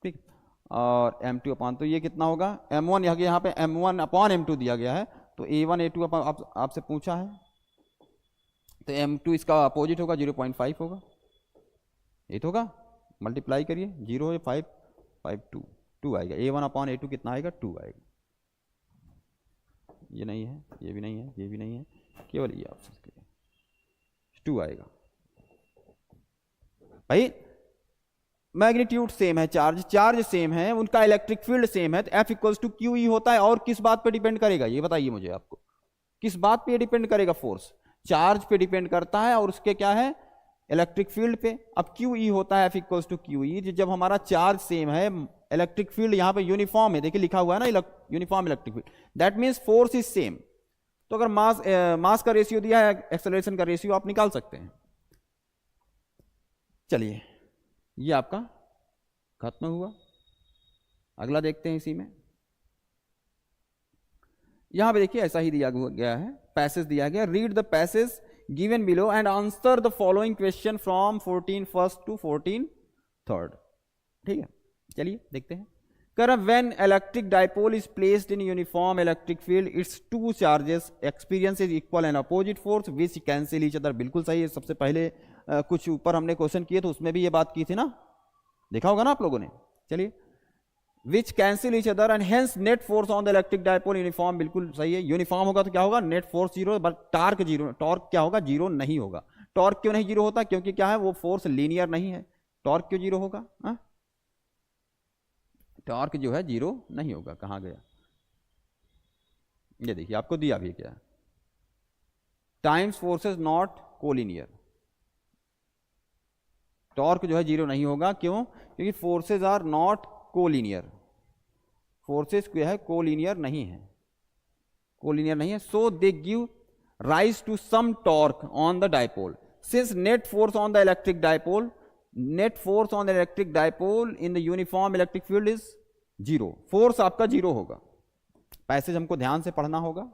Speaker 1: ठीक, और m2 अपॉन, तो ये कितना होगा, m1, यहाँ पे m1 अपॉन m2 दिया गया है, तो a1 a2 अपॉन आपसे पूछा है, तो m2 इसका अपोजिट होगा, 0.5 होगा, ये तो होगा, मल्टीप्लाई करिए, 0 है 5 5 2 आएगा, a1 अपॉन a2 कितना आएगा, 2 आएगा। ये नहीं है, ये भी नहीं है, ये भी नहीं है, केवल ये ऑप्शन के लिए 2 आएगा। भाई मैग्नीट्यूड सेम है, चार्ज सेम है, उनका इलेक्ट्रिक फील्ड सेम है, तो F equals to Q E होता है। और किस बात पे डिपेंड करेगा, ये बताइए मुझे, आपको किस बात पे डिपेंड करेगा, फोर्स चार्ज पे डिपेंड करता है, और उसके क्या है, इलेक्ट्रिक फील्ड पे। अब क्यू ई होता है F equals to Q E, जब हमारा चार्ज सेम है, इलेक्ट्रिक फील्ड यहाँ पे यूनिफॉर्म है, देखिए लिखा हुआ है ना, uniform electric field, that means force is same. तो अगर मास का रेशियो दिया है, एक्सेलरेशन का रेशियो आप निकाल सकते हैं। चलिए ये आपका खत्म हुआ। अगला देखते हैं इसी में। यहां पे देखिए ऐसा ही दिया गया है, पैसेज दिया गया, read the passage given below and answer the following question from 14 first to 14 third. ठीक है, चलिए देखते हैं। कह when electric dipole is placed in uniform electric field its two charges experience is equal and opposite force which cancel each other. बिल्कुल सही है। सबसे पहले कुछ ऊपर हमने क्वेश्चन किए तो उसमें भी ये बात की थी ना, देखा होगा ना आप लोगों ने। चलिए, which cancel each other and hence net force on the electric dipole uniform. बिल्कुल सही है। यूनिफॉर्म होगा तो क्या होगा, net force zero, but torque zero, torque क्या होगा, जीरो नहीं होगा। टॉर्क क्यों नहीं जीरो होता, क्योंकि क्या है, वो फोर्स लीनियर नहीं है। टॉर्क क्यों जीरो होगा, टॉर्क जो है जीरो नहीं होगा। कहां गया, ये देखिए आपको दिया भी क्या, times forces not collinear. Torque जो है जीरो नहीं होगा, क्यों, क्योंकि forces are not collinear. Forces क्या है, कोलिनियर नहीं है, कोलिनियर नहीं है। So they give rise to some torque on the dipole since net force on the electric dipole, net force on the electric dipole in the uniform electric field is zero. Force आपका zero होगा। Passage हमको ध्यान से पढ़ना होगा,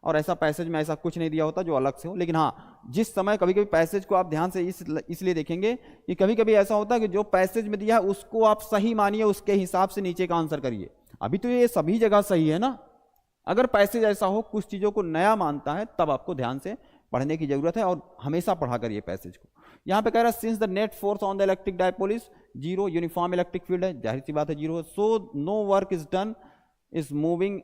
Speaker 1: और ऐसा passage में ऐसा कुछ नहीं दिया होता जो अलग से हो। लेकिन हाँ, जिस समय कभी कभी पैसेज को आप ध्यान से इसलिए देखेंगे कि कभी कभी ऐसा होता है कि जो पैसेज में दिया है उसको आप सही मानिए, उसके हिसाब से नीचे का आंसर करिए। अभी तो ये सभी जगह सही है ना। अगर पैसेज ऐसा हो कुछ चीजों को नया मानता है, तब आपको ध्यान से पढ़ने की जरूरत है, और हमेशा पढ़ा करिए पैसेज को। यहां पे कह रहा है since the net force on the electric dipole is zero, uniform electric field है, जाहिर सी बात है zero. So no work is done is moving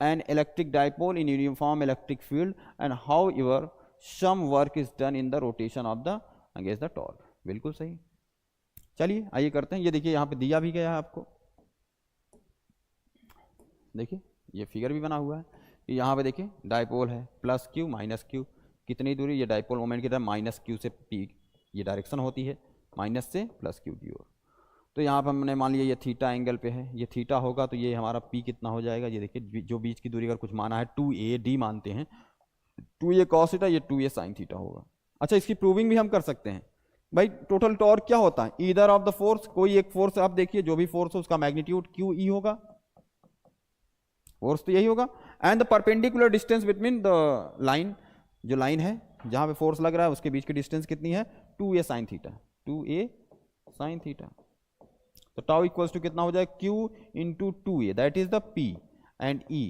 Speaker 1: an electric dipole in uniform electric field and however some work is done in the rotation of the against the torque। बिल्कुल सही। चलिए आइए करते हैं। ये देखिए यहाँ पे दिया भी गया है आपको, देखिए ये फिगर भी बना हुआ है। यहाँ पे देखिए डाइपोल है प्लस क्यू माइनस क्यू, कितनी दूरी, ये डाइपोल मोमेंट की तरह माइनस क्यू से पी, ये डायरेक्शन होती है माइनस से प्लस क्यू की ओर। तो यहाँ पर हमने मान लिया ये थीटा एंगल पे है, ये थीटा होगा तो ये हमारा पी कितना हो जाएगा, ये देखिए जो बीच की दूरी अगर कुछ माना है 2AD मानते हैं, 2A cos थीटा, ये 2A sin थीटा होगा। अच्छा, इसकी प्रूविंग भी हम कर सकते हैं भाई। टोटल टॉर्क क्या होता है, ईदर ऑफ द फोर्स, कोई एक फोर्स आप देखिए, जो भी फोर्स हो उसका मैग्नीट्यूड QE होगा, फोर्स तो यही होगा, and the perpendicular distance between the line, जो लाइन है जहां पे फोर्स लग रहा है उसके बीच की डिस्टेंस कितनी है, 2A sin theta, 2A sin theta. तो टाउ इक्वल्स टू कितना हो जाए, Q into 2A, that is the P and E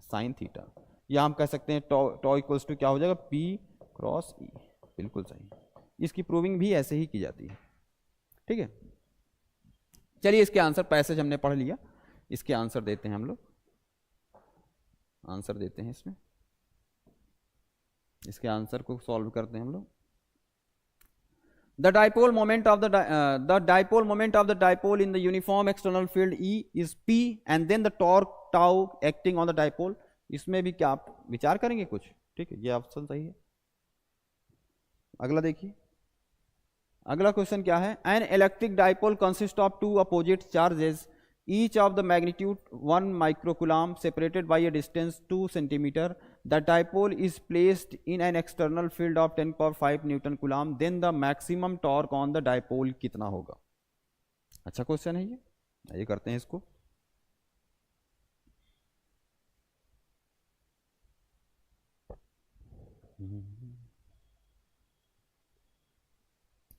Speaker 1: sine theta. या हम कह सकते हैं टाउ इक्वल्स टू क्या हो जाएगा, P क्रॉस E। बिल्कुल सही। इसकी प्रूविंग भी ऐसे ही की जाती है। ठीक है, चलिए इसके आंसर, पैसेज हमने पढ़ लिया, इसके आंसर देते हैं हम लोग, आंसर देते हैं इसमें, इसके आंसर को सॉल्व करते हैं हम लोग। The dipole moment of the dipole moment of the dipole in the uniform external field E is P and then the torque tau acting on the dipole। इसमें भी क्या आप विचार करेंगे कुछ, ठीक है, ये ऑप्शन सही है। अगला देखिए, अगला क्वेश्चन क्या है, an electric dipole consist of two opposite charges each of the magnitude 1 microcoulomb separated by a distance 2 centimeter. The dipole is placed in an external field of 10 power 5 Newton coulomb. Then the maximum torque on the dipole कितना होगा। अच्छा question है ये करते हैं इसको।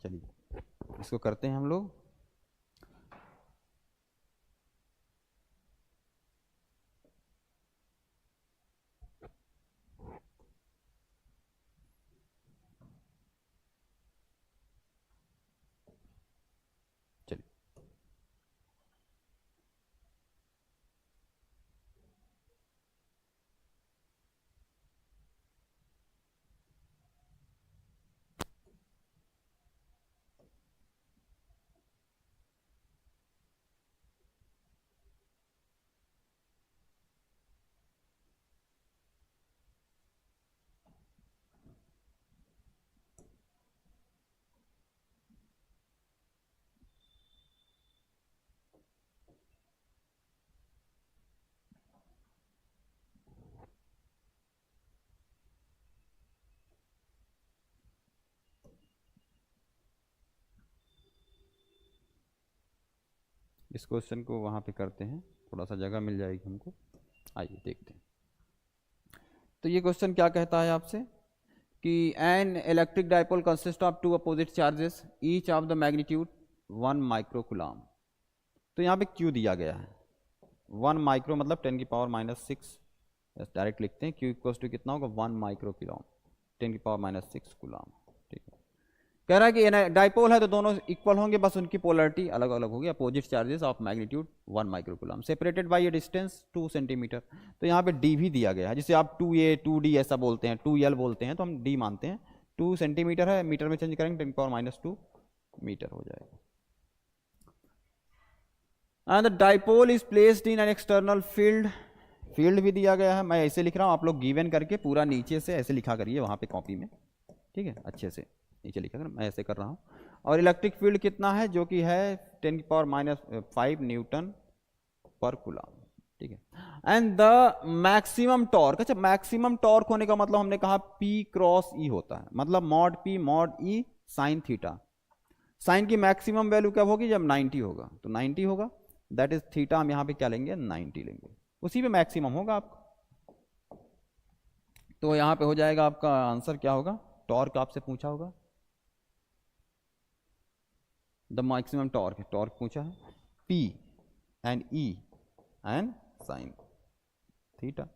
Speaker 1: चलिए इसको करते हैं हम लोग। इस क्वेश्चन को वहाँ पे करते हैं, थोड़ा सा जगह मिल जाएगी हमको। आइए देखते हैं। तो ये क्वेश्चन क्या कहता है आपसे कि an electric dipole consist of two opposite charges each of the magnitude 1 microcoulomb. तो यहाँ पे क्यू दिया गया है 1 माइक्रो मतलब 10⁻⁻6, डायरेक्ट लिखते हैं। क्यू इक्वल्स टू कितना होगा 1 माइक्रोकूलम 10⁻⁻6 कूलम। ठीक है, कह रहा है कि डाइपोल है तो दोनों इक्वल होंगे, बस उनकी पोलरिटी अलग अलग होगी। Opposite charges of magnitude 1 microcoulomb separated by A distance 2 centimetre. तो यहाँ पे डी भी दिया गया है, जिसे आप 2a 2d ऐसा बोलते हैं, 2l बोलते हैं, तो हम डी मानते हैं। 2 सेंटीमीटर है, मीटर में चेंज करेंगे 10⁻⁻2 मीटर हो जाएगा। And the dipole is placed in an external field. Field भी दिया गया है, मैं ऐसे लिख रहा हूँ, आप लोग गिवन करके पूरा नीचे से ऐसे लिखा करिए वहाँ पे कॉपी में। ठीक है, अच्छे से नीचे लिखा कर, मैं ऐसे कर रहा हूँ। और इलेक्ट्रिक फील्ड कितना है, जो कि है 10⁻⁻5 न्यूटन पर कूलम। ठीक है, एंड द मैक्सिमम टॉर्क। अच्छा, मैक्सिमम टॉर्क होने का मतलब हमने कहा P क्रॉस E होता है, मतलब mod P mod E sine theta. Sine की मैक्सिमम वैल्यू कब होगी, जब 90 होगा। तो 90 होगा, दैट इज थीटा। हम यहाँ पे क्या लेंगे 90 लेंगे, उसी पे मैक्सिमम होगा आपका। तो यहाँ पे हो जाएगा आपका आंसर क्या होगा, टॉर्क आपसे पूछा होगा, द मैक्सिमम टॉर्क है, टॉर्क पूछा है P and E and sine theta.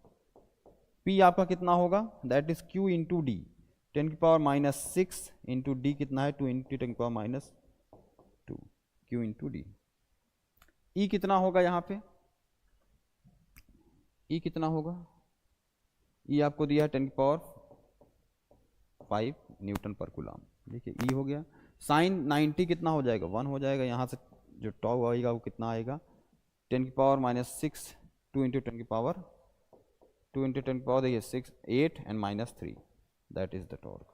Speaker 1: P आपका कितना होगा, that is Q into D 10⁻⁻6 into D कितना है 2 into 10⁻⁻2 Q into D. E कितना होगा यहाँ पे, E कितना होगा, E आपको दिया है 10⁻5 न्यूटन पर कूलम। देखिए E हो गया। साइन 90 कितना हो जाएगा 1 हो जाएगा, यहाँ से जो टॉ आएगा वो कितना आएगा 10⁻⁻6 2 इंटू 10⁻2 देखिए 6 8 and -3, that is the torque.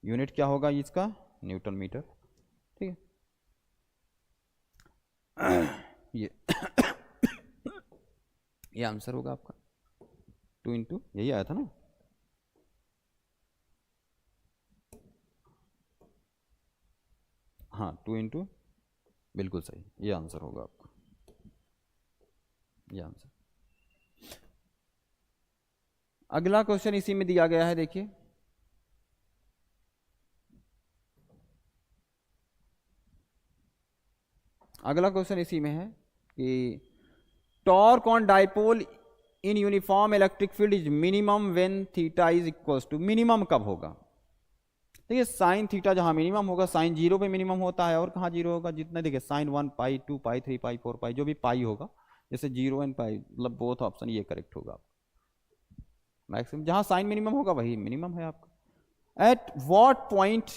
Speaker 1: Unit क्या होगा इसका, न्यूटन मीटर। ठीक है, ये आंसर होगा आपका 2 इंटू, यही आया था ना। हाँ 2 इंटू, बिल्कुल सही, ये आंसर होगा आपका, ये आंसर। अगला क्वेश्चन इसी में दिया गया है, देखिए अगला क्वेश्चन इसी में है कि torque on dipole in uniform electric field is minimum when theta is equals to. Minimum कब होगा, देखिए साइन थीटा जहां मिनिमम होगा, साइन 0 पे मिनिमम होता है, और कहाँ 0 होगा, जितने देखिए साइन 1 पाई 2 पाई 3 पाई 4 पाई, जो भी पाई होगा, जैसे 0 एंड पाई, मतलब बोथ ऑप्शन ये करेक्ट होगा। मैक्सिमम जहां साइन मिनिमम होगा वही मिनिमम है आपका। एट व्हाट पॉइंट,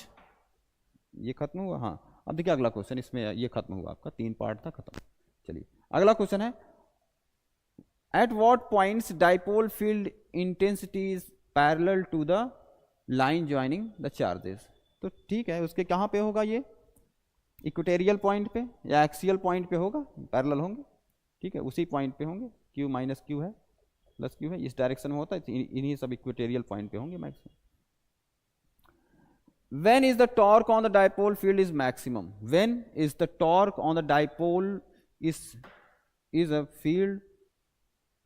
Speaker 1: ये खत्म हुआ। हाँ, अब देखिए अगला क्वेश्चन, इसमें ये खत्म हुआ आपका, 3 पार्ट था, खत्म। चलिए अगला क्वेश्चन है, at what points dipole field intensity is parallel to the line joining the charges. तो ठीक है, उसके कहाँ पे होगा, ये इक्वेटोरियल पॉइंट पे या एक्सियल पॉइंट पे होगा, पैरेलल होंगे। ठीक है, उसी पॉइंट पे होंगे, Q माइनस Q है प्लस Q है, इस डायरेक्शन में होता है, इन्हीं सब इक्वेटोरियल पॉइंट पे होंगे maximum. When is the torque on the dipole field is maximum? When is the torque on the dipole is a field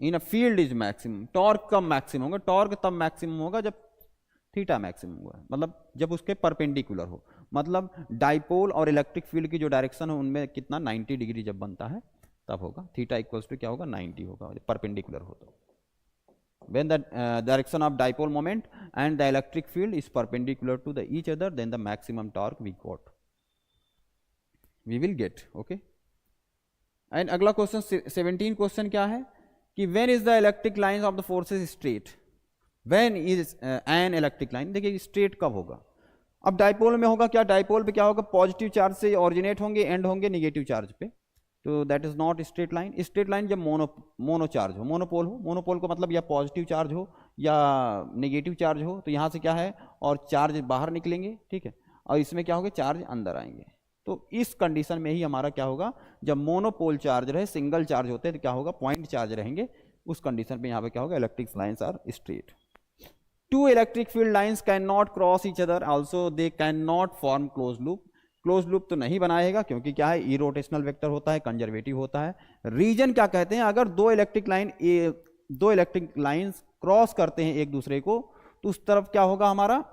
Speaker 1: in a field is maximum? Torque कब maximum होगा, torque तब maximum होगा जब theta maximum हुआ, मतलब जब उसके perpendicular हो, मतलब डाइपोल और इलेक्ट्रिक फील्ड की जो डायरेक्शन है उनमें कितना 90 डिग्री जब बनता है तब होगा। थीटा इक्वल्स टू क्या होगा 90 होगा, परपेंडिकुलर हो तो। When the direction of dipole moment and the electric field is perpendicular to the each other, then the maximum torque we will get, okay. And अगला क्वेश्चन 17 क्वेश्चन क्या है कि when is the electric lines of the forces straight? When is an electric line, देखिए straight कब होगा। अब dipole में होगा क्या, डाइपोल पे क्या होगा, पॉजिटिव चार्ज से ऑरिजिनेट होंगे, एंड होंगे निगेटिव चार्ज पे, तो that is not straight line. Straight line जब मोनो चार्ज हो, मोनोपोल हो, मोनोपोल को मतलब या पॉजिटिव चार्ज हो या नेगेटिव चार्ज हो, तो यहाँ से क्या है, और चार्ज बाहर निकलेंगे, ठीक है, और इसमें क्या होगा, चार्ज अंदर आएंगे। तो इस कंडीशन में ही हमारा क्या होगा, जब मोनोपोल चार्ज रहे, सिंगल चार्ज होते हैं तो क्या होगा, पॉइंट चार्ज रहेंगे, उस कंडीशन पे यहाँ पे क्या होगा, electric lines are straight. Two electric field lines cannot cross each other, also they cannot form closed loop. Close loop तो नहीं बनाएगा, क्योंकि क्या है, इरोटेशनल वेक्टर होता है, कंजर्वेटिव होता है। रीजन क्या कहते हैं, अगर दो इलेक्ट्रिक लाइंस क्रॉस करते हैं एक दूसरे को, तो उस तरफ क्या होगा हमारा,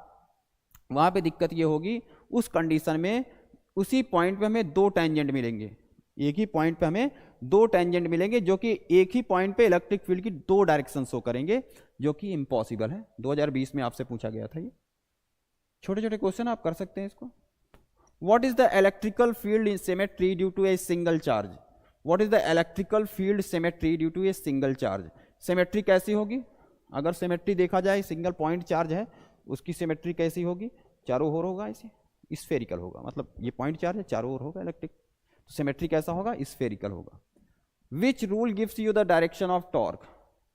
Speaker 1: वहां पे दिक्कत ये होगी, उस कंडीशन में उसी पॉइंट पे हमें दो टेंजेंट मिलेंगे, एक ही पॉइंट पे हमें दो टेंजेंट मिलेंगे, जो कि एक ही पॉइंट पे इलेक्ट्रिक फील्ड की दो डायरेक्शन शो करेंगे, जो कि इम्पॉसिबल है। 2020 में आपसे पूछा गया था ये। छोटे छोटे क्वेश्चन आप कर सकते हैं इसको। What is the electrical field in symmetry due to a single charge? What is the electrical field symmetry due to a single charge? Symmetry कैसी होगी, अगर सिमेट्री देखा जाए, सिंगल पॉइंट चार्ज है, उसकी सिमेट्री कैसी होगी, चारों ओर होगा, ऐसे स्फेरिकल होगा, मतलब ये पॉइंट चार्ज है, चारों ओर होगा इलेक्ट्रिक, तो सिमेट्री कैसा होगा, स्फेरिकल होगा। Which rule gives you the direction of torque?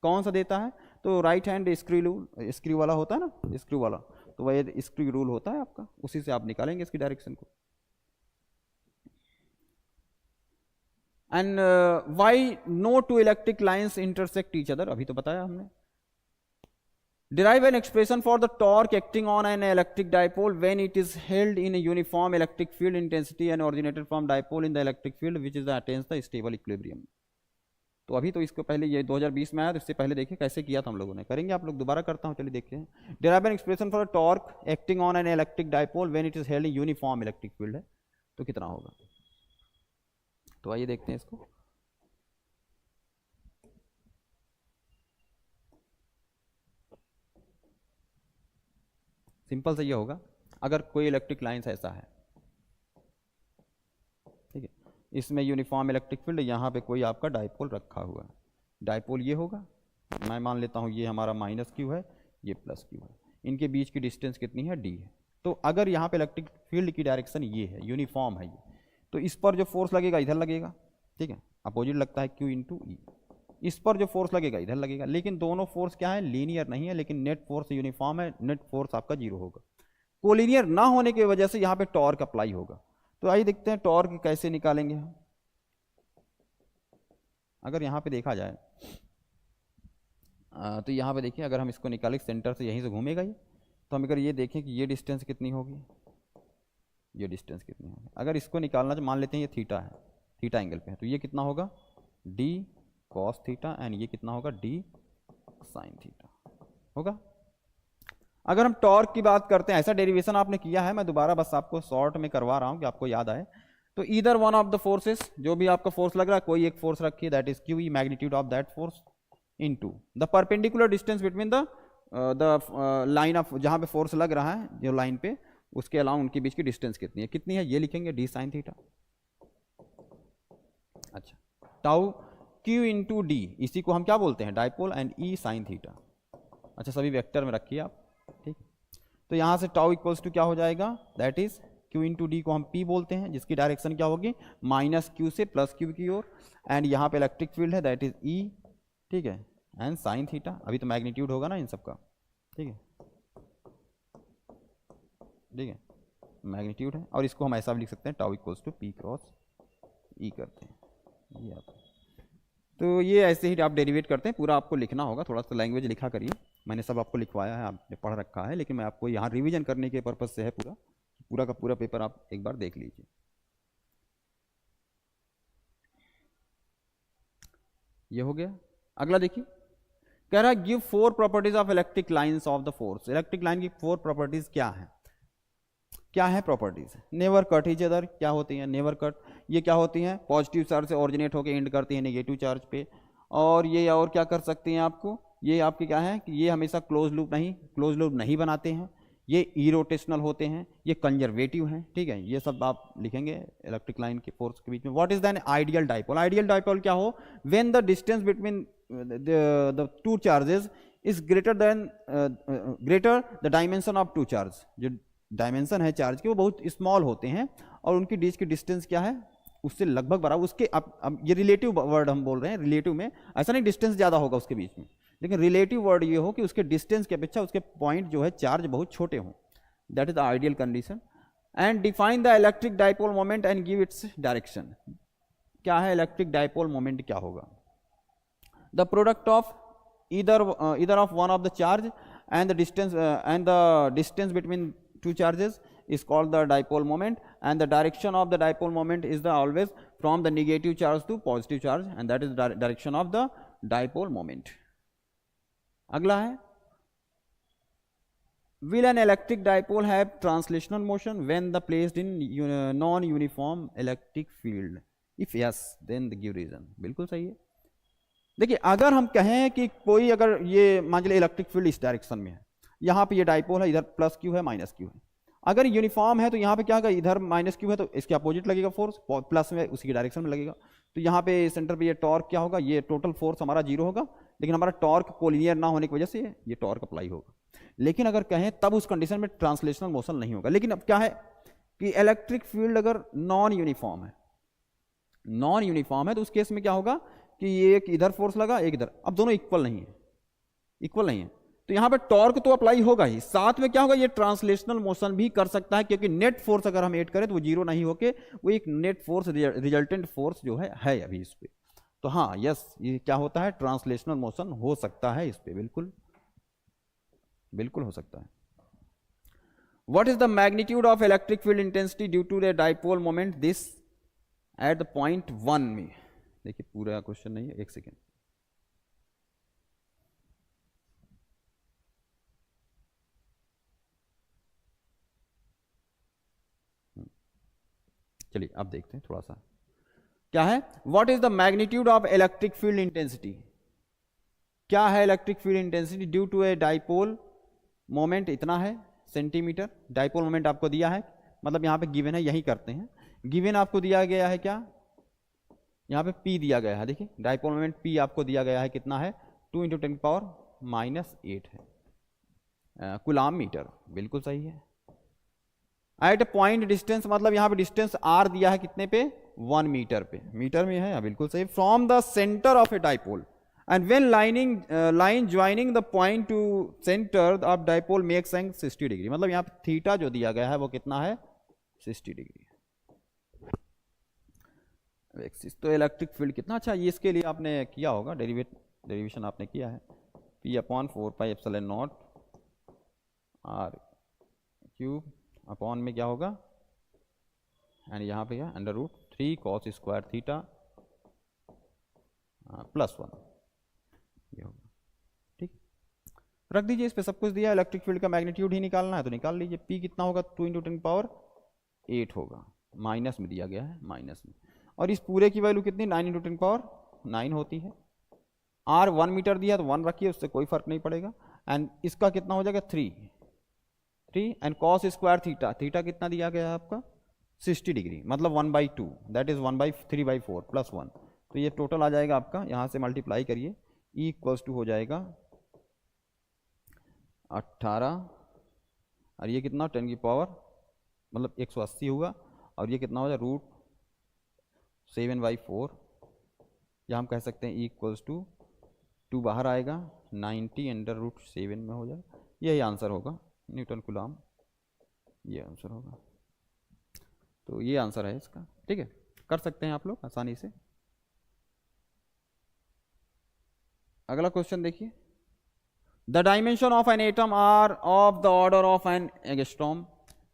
Speaker 1: कौन सा देता है, तो right hand screw rule, screw वाला होता है ना, स्क्रू वाला, तो वह स्क्रू रूल होता है आपका, उसी से आप निकालेंगे इसकी डायरेक्शन को। And why no two electric lines intersect each other? अभी तो बताया हमने। Derive an expression for the torque acting on an electric dipole when it is held in a uniform electric field intensity and originated from dipole in the electric field which is attains the stable equilibrium. तो अभी तो इसको पहले ये 2020 में आया, तो इससे पहले देखिए कैसे किया था हम लोगों ने, करेंगे आप लोग, दोबारा करता हूँ, चलिए देखते हैं। Derive an expression for a torque acting on an electric dipole when it is held in uniform electric field है, तो कितना होगा, तो आइए देखते हैं इसको। सिंपल से ये होगा, अगर कोई इलेक्ट्रिक लाइन्स ऐसा है, ठीक है, इसमें यूनिफॉर्म इलेक्ट्रिक फील्ड, यहाँ पे कोई आपका डाइपोल रखा हुआ है, डाइपोल ये होगा, मैं मान लेता हूँ ये हमारा माइनस क्यू है, ये प्लस क्यू है, इनके बीच की डिस्टेंस कितनी है, डी है। तो अगर यहाँ पे इलेक्ट्रिक फील्ड की डायरेक्शन ये है, यूनिफॉर्म है ये, तो इस पर जो फोर्स लगेगा इधर लगेगा, ठीक है, अपोजिट लगता है क्यू इंटू ई, इस पर जो फोर्स लगेगा इधर लगेगा, लेकिन दोनों फोर्स क्या है, लीनियर नहीं है, लेकिन नेट फोर्स यूनिफॉर्म है, नेट फोर्स आपका जीरो होगा। कोलिनियर ना होने की वजह से यहाँ पे टॉर्क अप्लाई होगा। तो आइए देखते हैं टॉर्क कैसे निकालेंगे हम। अगर यहाँ पे देखा जाए तो यहाँ पे देखिए, अगर हम इसको निकालें सेंटर से, यहीं से घूमेगा ये, तो हम अगर ये देखें कि ये डिस्टेंस कितनी होगी, ये डिस्टेंस कितनी होगी, अगर इसको निकालना तो मान लेते हैं ये थीटा है, थीटा एंगल पे है, तो ये कितना होगा, डी कॉस थीटा, एंड ये कितना होगा, डी साइन थीटा होगा। अगर हम टॉर्क की बात करते हैं, ऐसा डेरिवेशन आपने किया है, मैं दोबारा बस आपको शॉर्ट में करवा रहा हूं कि आपको याद आए। तो either one of the forces, जो भी आपका फोर्स लग रहा है, कोई एक फोर्स रखिए, that is Q E, magnitude of that force into the perpendicular distance between the line of, जहां पे फोर्स लग रहा है जो लाइन पे, उसके अलावा उनके बीच की डिस्टेंस कितनी है, ये लिखेंगे डी साइन थीटा। अच्छा, टाउ Q इंटू डी, इसी को हम क्या बोलते हैं, dipole, and E sine theta. अच्छा, सभी वेक्टर में रखिए आप, ठीक। तो यहाँ से टाउ इक्वल्स टू क्या हो जाएगा, that is Q into D को हम P बोलते हैं, जिसकी डायरेक्शन क्या होगी, माइनस Q से प्लस Q की ओर, एंड यहाँ पे इलेक्ट्रिक फील्ड है, दैट इज E, ठीक है, एंड साइन थीटा, अभी तो मैग्नीट्यूड होगा ना इन सबका, ठीक है, ठीक है, मैग्नीट्यूड है, और इसको हम ऐसा भी लिख सकते हैं, tau equals to P cross E करते हैं, ये आप। तो ये ऐसे ही आप डेरिवेट करते हैं, पूरा आपको लिखना होगा, थोड़ा सा लैंग्वेज लिखा करिए, मैंने सब आपको लिखवाया है, आपने पढ़ रखा है, लेकिन मैं आपको यहाँ रिवीजन करने के पर्पज से है, पूरा का पूरा पेपर आप एक बार देख लीजिए। ये हो गया। अगला देखिए, कह रहा है give 4 properties of electric lines of the force. Electric line की 4 प्रॉपर्टीज क्या है, क्या है properties, never cut each other, क्या होती हैं, नेवर कट, ये क्या होती हैं, पॉजिटिव चार्ज से ओरिजिनेट होकर एंड करती हैं नेगेटिव चार्ज पे, और ये और क्या कर सकती हैं आपको, ये आपके क्या है कि ये हमेशा क्लोज लूप नहीं बनाते हैं, ये इरोटेशनल होते हैं, ये कंजर्वेटिव हैं, ठीक है, ये सब आप लिखेंगे इलेक्ट्रिक लाइन के फोर्स के बीच में। What is than ideal dipole, ideal dipole क्या हो, when the distance between the two charges is greater the dimension of two charge, जो डायमेंशन है चार्ज के वो बहुत स्मॉल होते हैं, और उनकी बीच की डिस्टेंस क्या है, उससे लगभग बराबर, उसके अब ये रिलेटिव वर्ड हम बोल रहे हैं, रिलेटिव में ऐसा नहीं डिस्टेंस ज़्यादा होगा उसके बीच में, लेकिन रिलेटिव वर्ड ये हो कि उसके डिस्टेंस की अपेक्षा उसके पॉइंट जो है चार्ज बहुत छोटे हों, that is the ideal condition. And define the electric dipole moment and give its direction. क्या है इलेक्ट्रिक डाइपोल मोमेंट, क्या होगा, the product of either of one of the charge and the distance between two charges is called the dipole moment, and the direction of the dipole moment is the always from the negative charge to positive charge, and that is the direction of the dipole moment. अगला है, will an electric dipole have translational motion when the placed in non-uniform electric field? If yes, then the give reason. बिल्कुल सही है. देखिए अगर हम कहें कि कोई अगर ये मान लीजिए इलेक्ट्रिक फील्ड इस डायरेक्शन में है, यहाँ पे ये डाइपोल है, इधर प्लस क्यू है माइनस क्यू है, अगर यूनिफॉर्म है तो यहाँ पे क्या होगा, इधर माइनस क्यू है तो इसके अपोजिट लगेगा फोर्स, प्लस में उसी की डायरेक्शन में लगेगा. तो यहाँ पे सेंटर पे ये टॉर्क क्या होगा, ये टोटल फोर्स हमारा जीरो होगा, लेकिन हमारा टॉर्क कोलिनियर ना होने की वजह से ये टॉर्क अप्लाई होगा. लेकिन अगर कहें तब उस कंडीशन में ट्रांसलेशनल मोशन नहीं होगा. लेकिन अब क्या है कि इलेक्ट्रिक फील्ड अगर नॉन यूनिफॉर्म है तो उस केस में क्या होगा कि ये एक इधर फोर्स लगा, एक इधर, अब दोनों इक्वल नहीं है, तो यहां पे टॉर्क तो अप्लाई होगा ही, साथ में क्या होगा, ये ट्रांसलेशनल मोशन भी कर सकता है, क्योंकि नेट फोर्स अगर हम ऐड करें तो वो जीरो नहीं होके वो एक नेट फोर्स रिजल्टेंट फोर्स जो है अभी इस पे. तो हाँ यस, ये क्या होता है, ट्रांसलेशनल मोशन हो सकता है इस पे, बिल्कुल हो सकता है. What is the magnitude of electric field intensity due to the dipole moment this at the point 1 में. देखिए पूरा क्वेश्चन नहीं है, एक सेकेंड. चलिए अब देखते हैं थोड़ा सा क्या है. What is the magnitude of electric field intensity. क्या है electric field intensity due to a dipole moment, इतना है सेंटीमीटर. डाइपोल मोमेंट आपको दिया है, मतलब यहां पे गिवन है, यही करते हैं. गिवन आपको दिया गया है क्या, यहाँ पे P दिया गया है. देखिए डाइपोल मोमेंट P आपको दिया गया है, कितना है, 2 × 10⁻⁸ है कूलाम मीटर. बिल्कुल सही है. एट पॉइंट डिस्टेंस, मतलब यहाँ पे डिस्टेंस R दिया है कितने पे, 1 मीटर पे, मीटर में है. बिल्कुल सही. From the centre of a dipole and when line joining the point two centre of dipole makes angle 60 degree. मतलब यहाँ पे थीटा जो दिया गया है वो कितना है, 60 डिग्री. एक्सिस. तो इलेक्ट्रिक फील्ड कितना अच्छा, ये इसके लिए आपने किया होगा, डेरिवेशन आपने किया है. P/4πε0 r³ अपॉन में क्या होगा, एंड यहाँ पे क्या, √3 cos² थीटा +1 ये होगा. ठीक, रख दीजिए, इस पे सब कुछ दिया. इलेक्ट्रिक फील्ड का मैग्नीट्यूड ही निकालना है तो निकाल लीजिए. P कितना होगा, 2 × 10⁸ होगा, माइनस में दिया गया है, माइनस में. और इस पूरे की वैल्यू कितनी, 9 × 10⁹ होती है. R 1 मीटर दिया तो 1 रखिए, उससे कोई फर्क नहीं पड़ेगा. एंड इसका कितना हो जाएगा, 3 एंड cos² थीटा कितना दिया गया है आपका, 60 डिग्री, मतलब 1/2, दैट इज 1/3/4 +1. तो ये टोटल आ जाएगा आपका, यहाँ से मल्टीप्लाई करिए, E = हो जाएगा 18, और ये कितना 10 की पावर मतलब 180 होगा, और ये कितना हो जाएगा √7/4, या हम कह सकते हैं E = 2 बाहर आएगा, 90 √7 में हो जाएगा. यही आंसर होगा, न्यूटन कूलाम, ये आंसर होगा. तो ये आंसर है इसका. ठीक है, कर सकते हैं आप लोग आसानी से. अगला क्वेश्चन देखिए. The dimension of an atom are of the order of an angstrom.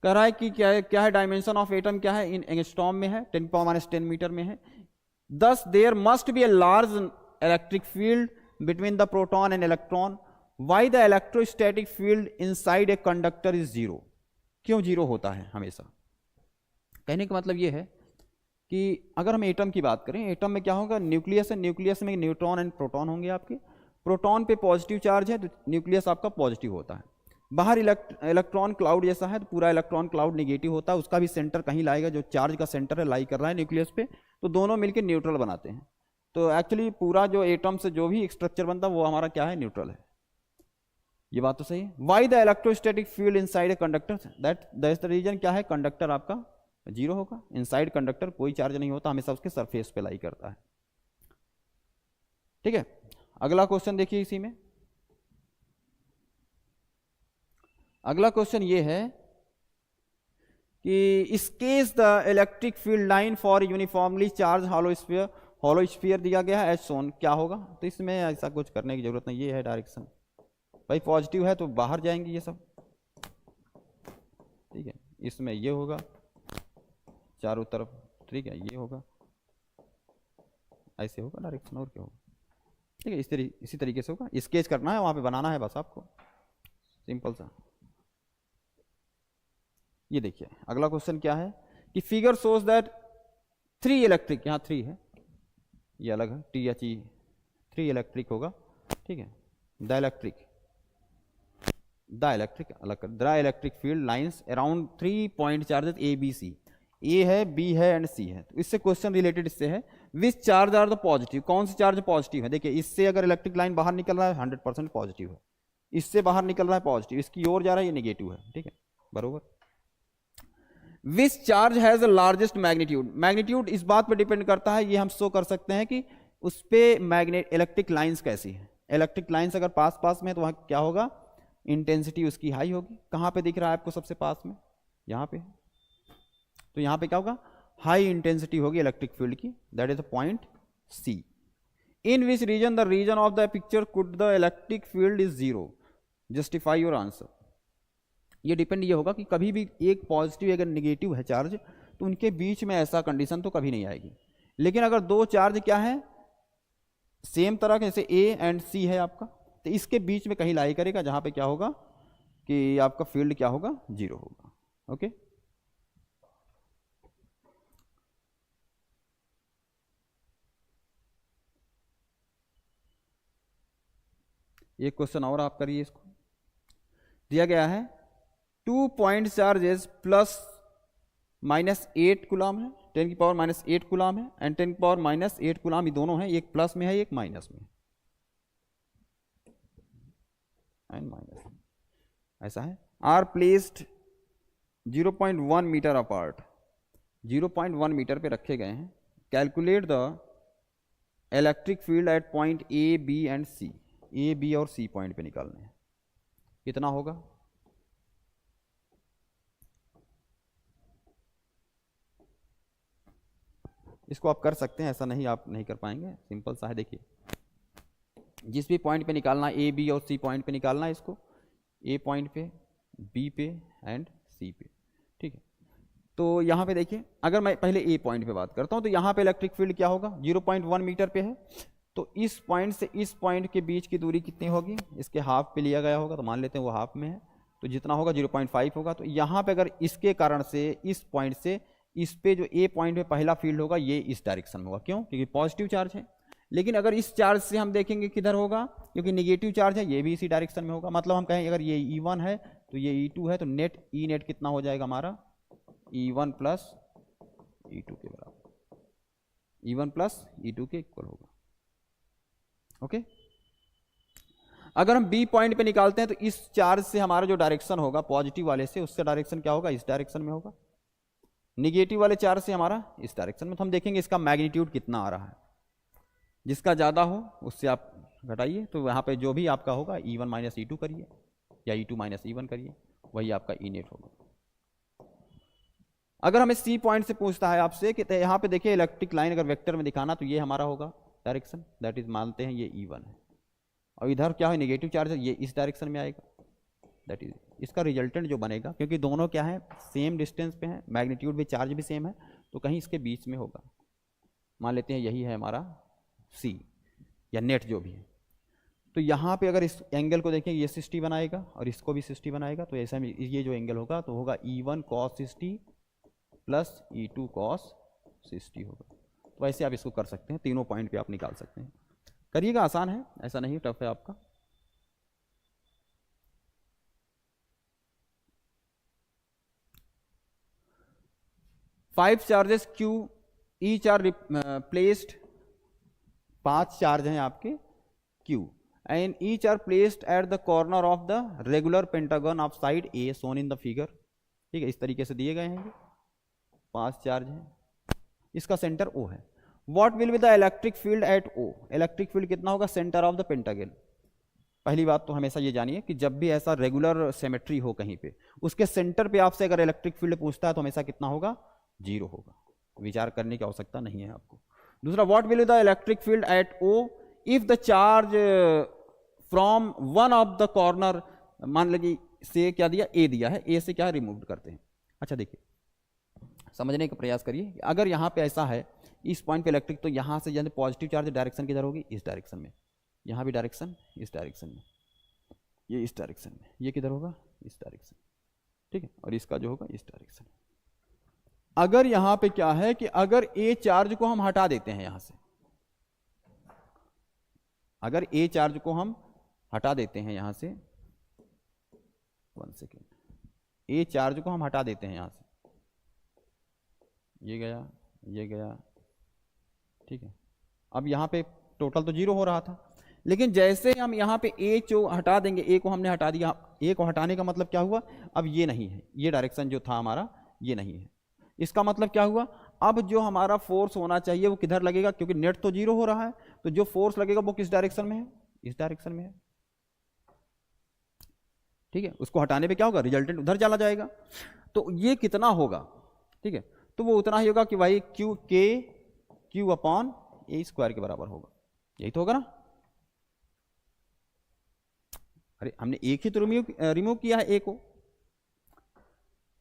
Speaker 1: कह रहा है कि क्या है डायमेंशन ऑफ एटम, क्या है, इन एंगस्ट्रॉम में है, 10⁻10 मीटर में है. Thus there must be a large electric field between the proton and electron. Why the electrostatic field inside a conductor is 0. क्यों 0 होता है हमेशा. कहने का मतलब ये है कि अगर हम एटम की बात करें, एटम में क्या होगा, न्यूक्लियस है, न्यूक्लियस में न्यूट्रॉन एंड प्रोटॉन होंगे आपके. प्रोटॉन पे पॉजिटिव चार्ज है तो न्यूक्लियस आपका पॉजिटिव होता है. बाहर इलेक्ट्रॉन क्लाउड जैसा है तो पूरा इलेक्ट्रॉन क्लाउड निगेटिव होता है. उसका भी सेंटर कहीं लाएगा, जो चार्ज का सेंटर है लाई कर रहा है न्यूक्लियस पे, तो दोनों मिलकर न्यूट्रल बनाते हैं. तो एक्चुअली पूरा जो एटम से जो भी स्ट्रक्चर बनता है वो हमारा क्या है, न्यूट्रल है. ये बात तो सही है. Why the electrostatic field inside a conductor, that the reason क्या है, कंडक्टर आपका 0 होगा. इनसाइड कंडक्टर कोई चार्ज नहीं होता, हमेशा उसके सरफेस पे लाई करता है. ठीक है, अगला क्वेश्चन देखिए. इसी में अगला क्वेश्चन ये है कि sketch the electric field line for uniformly charge hollow sphere दिया गया है एज शोन. क्या होगा, तो इसमें ऐसा कुछ करने की जरूरत नहीं. ये है डायरेक्शन, भाई पॉजिटिव है तो बाहर जाएंगे ये सब. ठीक है, इसमें ये होगा चारों तरफ, ठीक है, ये होगा, ऐसे होगा डायरेक्शन, और क्या होगा, ठीक है, इसी तरीके से होगा। स्केच करना है, वहाँ पे बनाना है बस आपको, सिंपल सा। ये देखिए अगला क्वेश्चन क्या है कि फिगर शोज दैट 3 इलेक्ट्रिक, यहाँ 3 है, ये अलग है, THE 3 इलेक्ट्रिक होगा, ठीक है, द इलेक्ट्रिक अलग कर, the electric field lines around 3 point charges ABC, ए है, बी है एंड सी है। तो इससे क्वेश्चन रिलेटेड इससे है, which charge are the positive, कौन सी चार्ज पॉजिटिव है। देखिए इससे अगर इलेक्ट्रिक लाइन बाहर निकल रहा है 100% पॉजिटिव है, इससे बाहर निकल रहा है पॉजिटिव, इसकी ओर जा रहा है ये नेगेटिव है, ठीक है, बरोबर। Which charge has the largest magnitude, magnitude इस बात पर डिपेंड करता है, ये हम शो कर सकते हैं कि उस पर इलेक्ट्रिक लाइन्स कैसी है। इलेक्ट्रिक लाइन्स अगर पास पास में है तो वहाँ क्या होगा, इंटेंसिटी उसकी हाई होगी। कहाँ पे दिख रहा है आपको सबसे पास में, यहाँ पे, तो यहाँ पे क्या होगा, हाई इंटेंसिटी होगी इलेक्ट्रिक फील्ड की, that is the point C। In which region the region of the picture could the electric field is 0, justify your answer. ये डिपेंड ये होगा कि कभी भी एक पॉजिटिव अगर निगेटिव है चार्ज तो उनके बीच में ऐसा कंडीशन तो कभी नहीं आएगी। लेकिन अगर दो चार्ज क्या है सेम तरह के, जैसे A एंड C है आपका, तो इसके बीच में कहीं लाई करेगा जहां पे क्या होगा कि आपका फील्ड क्या होगा, 0 होगा। ओके, एक क्वेश्चन और आप करिए। इसको दिया गया है 2 पॉइंट चार्जेस प्लस -8 कूलम है, 10⁻⁸ कूलम है, एंड 10⁻⁸ कूलम, ये दोनों हैं, एक प्लस में है एक माइनस में एंड माइनस में, ऐसा है। Are placed 0.1 metre apart, 0.1 metre पे रखे गए हैं। Calculate the electric field at point A, B and C, A, B और C पॉइंट पे निकालने हैं, कितना होगा। इसको आप कर सकते हैं, ऐसा नहीं आप नहीं कर पाएंगे, सिंपल सा है। देखिए जिस भी पॉइंट पे निकालना है, A, B और C पॉइंट पे निकालना है इसको, A पॉइंट पे, B पे एंड C पे, ठीक है। तो यहाँ पे देखिए अगर मैं पहले A पॉइंट पे बात करता हूँ तो यहाँ पे इलेक्ट्रिक फील्ड क्या होगा, 0.1 मीटर पे है, तो इस पॉइंट से इस पॉइंट के बीच की दूरी कितनी होगी, इसके हाफ पे लिया गया होगा, तो मान लेते हैं वो हाफ में है, तो जितना होगा 0.5 होगा। तो यहाँ पे अगर इसके कारण से इस पॉइंट से इस पे जो A पॉइंट पे पहला फील्ड होगा ये इस डायरेक्शन में होगा, क्यों, क्योंकि पॉजिटिव चार्ज है। लेकिन अगर इस चार्ज से हम देखेंगे किधर होगा, क्योंकि निगेटिव चार्ज है, ये भी इसी डायरेक्शन में होगा। मतलब हम कहें अगर ये E1 है तो ये E2 है, तो नेट E नेट कितना हो जाएगा हमारा, E1 प्लस E2 के बराबर, E1 प्लस E2 के इक्वल होगा। ओके, अगर हम B पॉइंट पे निकालते हैं तो इस चार्ज से हमारा जो डायरेक्शन होगा पॉजिटिव वाले से, उससे डायरेक्शन क्या होगा, इस डायरेक्शन में होगा। निगेटिव वाले चार्ज से हमारा इस डायरेक्शन में। तो हम देखेंगे इसका मैग्नीट्यूड कितना आ रहा है, जिसका ज़्यादा हो उससे आप घटाइए, तो यहाँ पे जो भी आपका होगा E1 माइनस E2 करिए या E2 माइनस E1 करिए, वही आपका E नेट होगा। अगर हमें C पॉइंट से पूछता है आपसे कि यहाँ पे देखिए इलेक्ट्रिक लाइन अगर वेक्टर में दिखाना तो ये हमारा होगा डायरेक्शन, दैट इज मानते हैं ये E1 है, और इधर क्या है नेगेटिव चार्ज है, ये इस डायरेक्शन में आएगा, दैट इज इसका रिजल्टेंट जो बनेगा, क्योंकि दोनों क्या है सेम डिस्टेंस पे हैं, मैग्नीट्यूड भी चार्ज भी सेम है, तो कहीं इसके बीच में होगा। मान लेते हैं यही है हमारा C या नेट जो भी है। तो यहाँ पे अगर इस एंगल को देखें, ये 60 बनाएगा और इसको भी 60 बनाएगा, तो ऐसा में ये जो एंगल होगा तो होगा E1 cos 60 plus E2 cos 60 होगा। तो ऐसे आप इसको कर सकते हैं, तीनों पॉइंट पे आप निकाल सकते हैं। करिएगा, आसान है, ऐसा नहीं टफ है आपका। Five charges Q, each are placed, 5 charge हैं आपके Q, and each are placed at the corner of the regular pentagon of side A shown in the figure, ठीक है, इस तरीके से दिए गए हैं। 5 चार्ज हैं, इसका सेंटर O है। What will be the electric field eight O, electric field कितना होगा सेंटर ऑफ द पेंटागन। पहली बात तो हमेशा ये जानिए कि जब भी ऐसा रेगुलर सिमेट्री हो कहीं पे, उसके सेंटर पे आपसे अगर इलेक्ट्रिक फील्ड पूछता है तो हमेशा कितना होगा, 0 होगा, विचार करने की आवश्यकता नहीं है आपको। दूसरा, what will be the electric field eight O if the charge from one of the corner, मान लीजिए से क्या दिया A दिया है, A से क्या रिमूव करते हैं, अच्छा देखिए, समझने का प्रयास करिए, अगर यहाँ पे ऐसा है इस पॉइंट पे इलेक्ट्रिक, तो यहाँ से जैसे पॉजिटिव चार्ज डायरेक्शन किधर होगी, इस डायरेक्शन में, यहाँ भी डायरेक्शन इस डायरेक्शन में, ये इस डायरेक्शन में, ये किधर होगा, इस डायरेक्शन, ठीक है, और इसका जो होगा इस डायरेक्शन। अगर यहाँ पे क्या है कि अगर ए चार्ज को हम हटा देते हैं यहाँ से, अगर ए चार्ज को हम हटा देते हैं यहाँ से, 1 सेकेंड, ए चार्ज को हम हटा देते हैं यहाँ से, ये गया, ये गया, ठीक है। अब यहाँ पे टोटल तो 0 हो रहा था, लेकिन जैसे हम यहाँ पे ए जो हटा देंगे, ए को हमने हटा दिया, ए को हटाने का मतलब क्या हुआ, अब ये नहीं है, ये डायरेक्शन जो था हमारा ये नहीं है, इसका मतलब क्या हुआ, अब जो हमारा फोर्स होना चाहिए वो किधर लगेगा, क्योंकि नेट तो 0 हो रहा है, तो जो फोर्स लगेगा वो किस डायरेक्शन में है, इस डायरेक्शन में है, ठीक है। उसको हटाने पे क्या होगा, रिजल्टेंट उधर चला जाएगा, तो ये कितना होगा, ठीक है, तो वो उतना ही होगा कि भाई क्यू अपॉन ए स्क्वायर के बराबर होगा, यही तो होगा ना। अरे हमने एक ही तो रिमूव किया है ए को,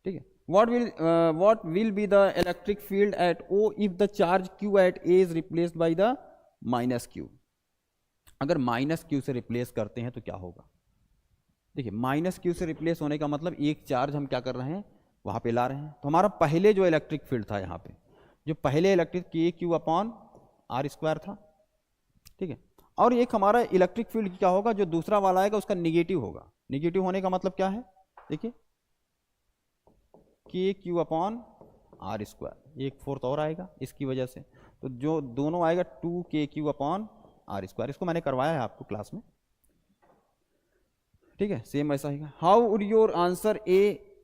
Speaker 1: ठीक है। what will be the electric field at O if the charge Q at A is replaced by the minus Q। अगर माइनस क्यू से रिप्लेस करते हैं तो क्या होगा, देखिए माइनस क्यू से रिप्लेस होने का मतलब एक चार्ज हम क्या कर रहे हैं, वहां पे ला रहे हैं, तो हमारा पहले जो इलेक्ट्रिक फील्ड था यहाँ पे, जो पहले electric Q upon r square था, ठीक है, और एक हमारा इलेक्ट्रिक फील्ड क्या होगा, जो दूसरा वाला आएगा उसका निगेटिव होगा, निगेटिव होने का मतलब क्या है, देखिए Q अपॉन आर स्क्वायर, 1/4 और आएगा इसकी वजह से, तो जो दोनों आएगा 2KQ अपॉन आर स्क्वायर, इसको मैंने करवाया है आपको क्लास में, ठीक है, सेम ऐसा ही। How would your answer a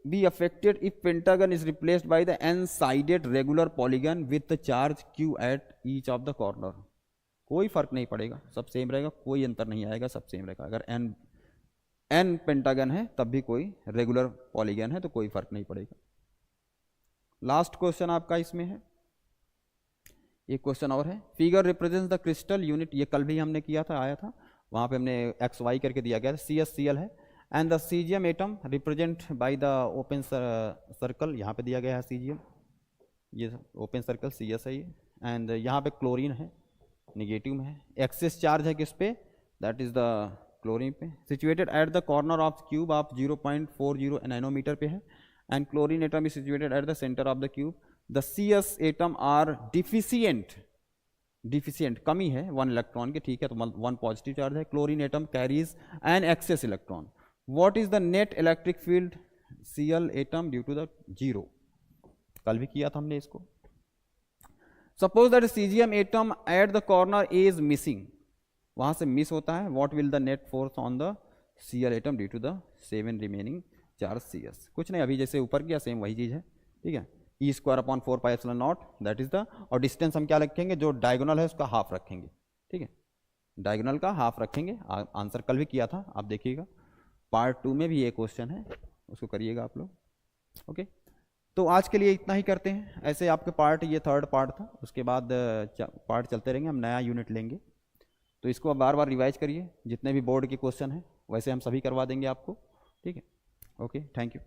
Speaker 1: be affected if pentagon is replaced by the n sided regular polygon with the charge Q at each of the corner. कोई फर्क नहीं पड़ेगा, सब सेम रहेगा, कोई अंतर नहीं आएगा, सब सेम रहेगा। अगर एन पेंटागन है तब भी कोई रेगुलर पॉलीगन है तो कोई फर्क नहीं पड़ेगा। लास्ट क्वेश्चन आपका इसमें है, एक क्वेश्चन और है, figure represents the crystal unit, ये कल भी हमने किया था, आया था, वहाँ पे हमने XY करके दिया गया था, CSCl है, and the caesium atom represent by the open circle, यहाँ पे दिया गया है सीजियम, ये ओपन सर्कल CS है ये, एंड यहाँ पे क्लोरीन है, निगेटिव में है, एक्सेस चार्ज है किस पे, दैट इज द क्लोरीन पे, situated at the corner of cube of 0.40 nanometre पे है, and chlorine atom is situated at the centre of the cube, the CS atom are deficient कमी है 1 इलेक्ट्रॉन के, ठीक है, तो 1 पॉजिटिव चार्ज है, chlorine atom carries an excess electron, what is the net electric field Cl atom due to the 0, कल भी किया था हमने इसको। Suppose that caesium atom at the corner A is missing, वहां से मिस होता है, what will the net force on the Cl atom due to the 7 remaining charge CS, कुछ नहीं, अभी जैसे ऊपर किया सेम वही चीज है, ठीक है, E² upon 4πε0 that is the, और डिस्टेंस हम क्या रखेंगे, जो डायगोनल है उसका हाफ रखेंगे, ठीक है, डायगोनल का हाफ रखेंगे, आंसर कल भी किया था, आप देखिएगा पार्ट 2 में भी ये क्वेश्चन है, उसको करिएगा आप लोग, ओके। तो आज के लिए इतना ही करते हैं, ऐसे आपके पार्ट, ये 3rd पार्ट था, उसके बाद पार्ट चलते रहेंगे, हम नया यूनिट लेंगे, तो इसको बार बार रिवाइज करिए, जितने भी बोर्ड के क्वेश्चन हैं वैसे हम सभी करवा देंगे आपको, ठीक है, ओके, थैंक यू।